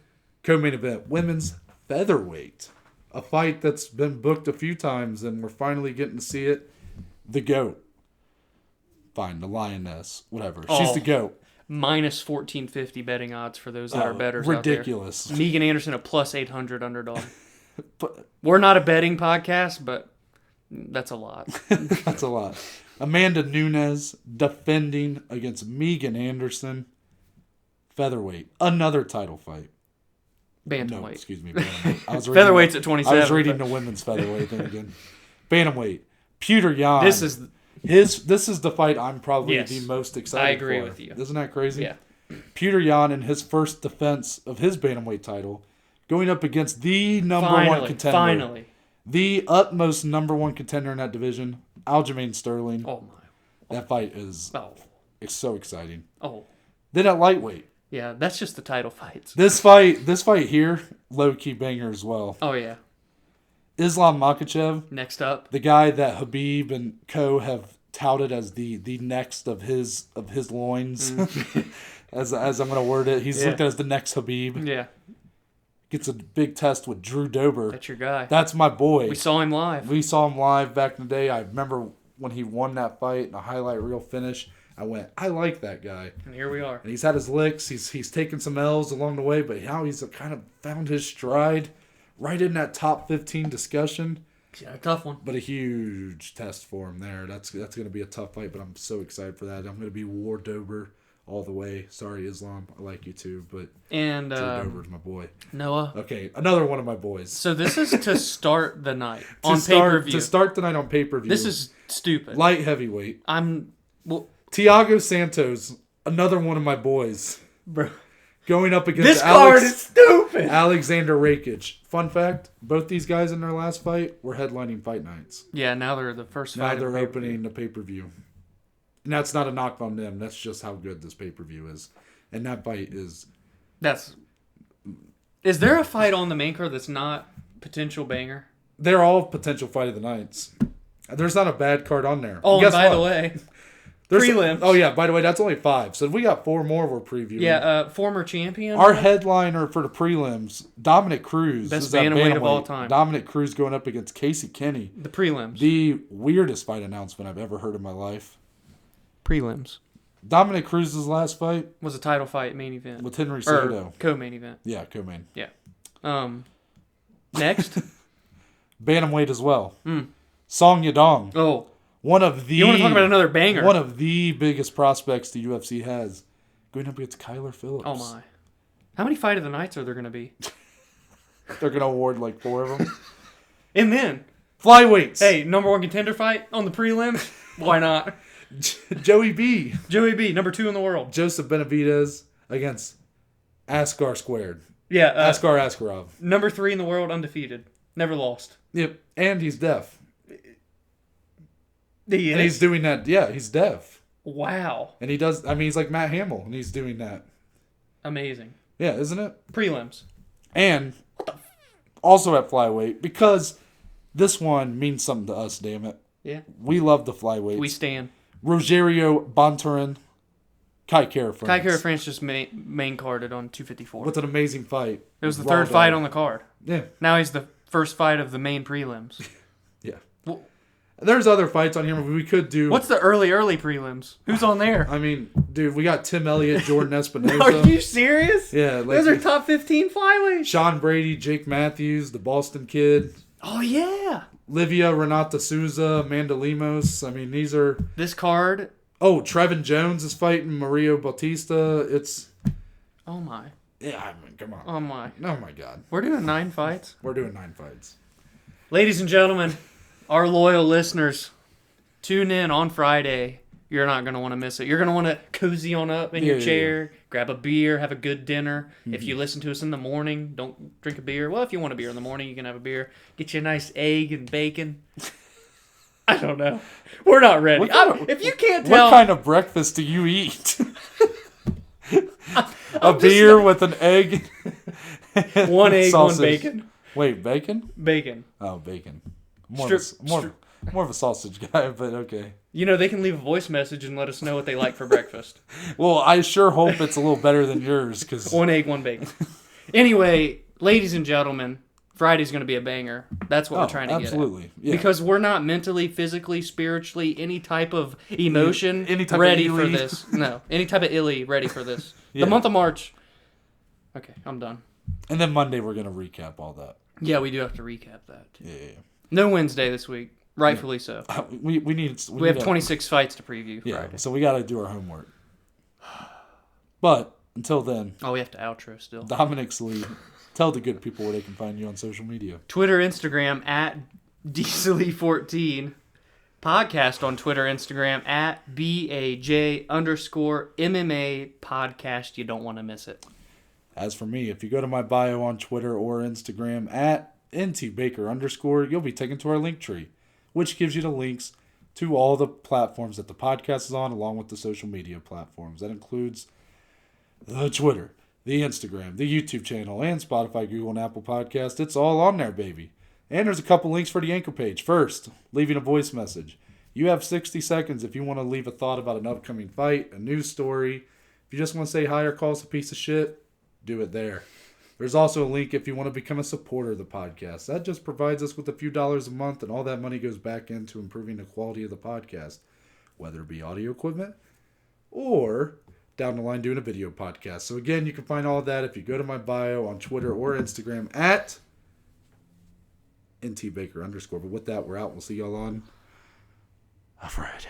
Co-main event, women's featherweight. A fight that's been booked a few times, and we're finally getting to see it. The GOAT. Fine, the Lioness. Whatever. She's the GOAT. Minus 1450 betting odds for those that are bettors ridiculous. out there. Megan Anderson, a plus 800 underdog. But, we're not a betting podcast, but that's a lot. That's a lot. Amanda Nunes defending against Megan Anderson. Featherweight. Another title fight. Bantamweight. No, excuse me. Bantamweight. Featherweight's at 27. I was reading the women's featherweight thing again. Bantamweight. Peter Yan. This is the fight I'm probably the most excited for. I agree with you. Isn't that crazy? Yeah. Peter Yan in his first defense of his bantamweight title, going up against the number one contender. Finally. The utmost number one contender in that division, Aljamain Sterling. Oh my. That fight is it's so exciting. Oh. Then at lightweight. Yeah, that's just the title fights. This fight here, low-key banger as well. Oh yeah. Islam Makhachev. Next up. The guy that Habib and co have touted as the next of his loins. as I'm going to word it. He's looked at as the next Habib. Yeah. Gets a big test with Drew Dober. That's your guy. That's my boy. We saw him live. We saw him live back in the day. I remember when he won that fight in a highlight reel finish. I went, I like that guy. And here we are. And he's had his licks. He's taken some L's along the way, but now he's kind of found his stride right in that top 15 discussion. Yeah, a tough one. But a huge test for him there. That's going to be a tough fight, but I'm so excited for that. I'm going to be War Dober all the way. Sorry, Islam. I like you too, but Drew Dober's my boy. Noah. Okay, another one of my boys. So this is to start the night on pay-per-view. To start the night on pay-per-view. This is stupid. Light heavyweight. Thiago Santos, another one of my boys. Bro. Going up against this card is stupid. Alexander Rakic. Fun fact, both these guys in their last fight were headlining fight nights. Yeah, now they're the first fight. Now they're opening the pay-per-view. And that's not a knock on them. That's just how good this pay-per-view is. And that fight is... Is there a fight on the main card that's not potential banger? They're all potential fight of the nights. There's not a bad card on there. Oh, and by the way... Prelims. Oh, yeah. By the way, that's only 5. So we got 4 more we're previewing. Yeah, former champion. Our headliner for the prelims, Dominic Cruz. Best bantamweight of all time. Dominic Cruz going up against Casey Kenny. The prelims. The weirdest fight announcement I've ever heard in my life. Prelims. Dominic Cruz's last fight was a title fight main event. With Henry Cejudo. Co-main event. Yeah, co-main. Yeah. Next. Bantamweight as well. Song Yadong. Oh. You want to talk about another banger? One of the biggest prospects the UFC has, going up against Kyler Phillips. Oh my! How many fight of the nights are there going to be? They're going to award like 4 of them. And then flyweights. Hey, number 1 contender fight on the prelims. Why not? Joey B. Number 2 in the world. Joseph Benavidez against Askar squared. Yeah, Askar Askarov. Number 3 in the world, undefeated, never lost. Yep, and he's deaf. And he's doing that. Yeah, he's deaf. Wow. And he does. I mean, he's like Matt Hamill, and he's doing that. Amazing. Yeah, isn't it? Prelims. And also at flyweight, because this one means something to us. Damn it. Yeah. We love the flyweights. We stand. Rogerio Bontorin, Kai Kara France. Kai Kara France just main carded on 254. What's an amazing fight. It was the third fight on the card. Yeah. Now he's the first fight of the main prelims. Yeah. Well, there's other fights on here we could do. What's the early prelims? Who's on there? I mean, dude, we got Tim Elliott, Jordan Espinosa. Are you serious? Yeah. Those are top 15 flyweights. Sean Brady, Jake Matthews, the Boston Kid. Oh, yeah. Livia Renata Souza, Amanda Lemos. I mean, these are... This card... Oh, Trevin Jones is fighting Mario Bautista. It's... Oh, my. Yeah, I mean, come on. Oh, my. Oh, my God. We're doing 9 fights? We're doing 9 fights. Ladies and gentlemen, our loyal listeners, tune in on Friday. You're not going to want to miss it. You're going to want to cozy on up in your chair, grab a beer, have a good dinner. Mm-hmm. If you listen to us in the morning, don't drink a beer. Well, if you want a beer in the morning, you can have a beer. Get you a nice egg and bacon. I don't know. We're not ready. If you can't tell... What kind of breakfast do you eat? A beer with an egg? One egg, sausage. 1 bacon. Wait, bacon? Bacon. Oh, bacon. More of a sausage guy, but okay. You know, they can leave a voice message and let us know what they like for breakfast. Well, I sure hope it's a little better than yours. 1 egg, 1 bacon. Anyway, ladies and gentlemen, Friday's going to be a banger. That's what we're trying to get at. Absolutely. Yeah. Because we're not mentally, physically, spiritually, any type of emotion any type ready of for this. No, any type of illy ready for this. Yeah. The month of March. Okay, I'm done. And then Monday we're going to recap all that. Yeah, we do have to recap that. Yeah. No Wednesday this week. Rightfully so. We have 26 fights to preview Friday. Yeah, so we got to do our homework. But until then... Oh, we have to outro still. Dominic's lead. Tell the good people where they can find you on social media. Twitter, Instagram, at Diesely14. Podcast on Twitter, Instagram, at BAJ_MMA podcast. You don't want to miss it. As for me, if you go to my bio on Twitter or Instagram, at ntbaker_, you'll be taken to our link tree, which gives you the links to all the platforms that the podcast is on, along with the social media platforms. That includes the Twitter, the Instagram, the YouTube channel, and Spotify, Google, and Apple Podcast. It's all on there, baby. And there's a couple links for the anchor page. First, leaving a voice message. You have 60 seconds if you want to leave a thought about an upcoming fight, a news story. If you just want to say hi or call us a piece of shit, do it there. There's also a link if you want to become a supporter of the podcast. That just provides us with a few dollars a month, and all that money goes back into improving the quality of the podcast, whether it be audio equipment or down the line doing a video podcast. So again, you can find all of that if you go to my bio on Twitter or Instagram at ntbaker_. But with that, we're out. We'll see y'all on a Friday.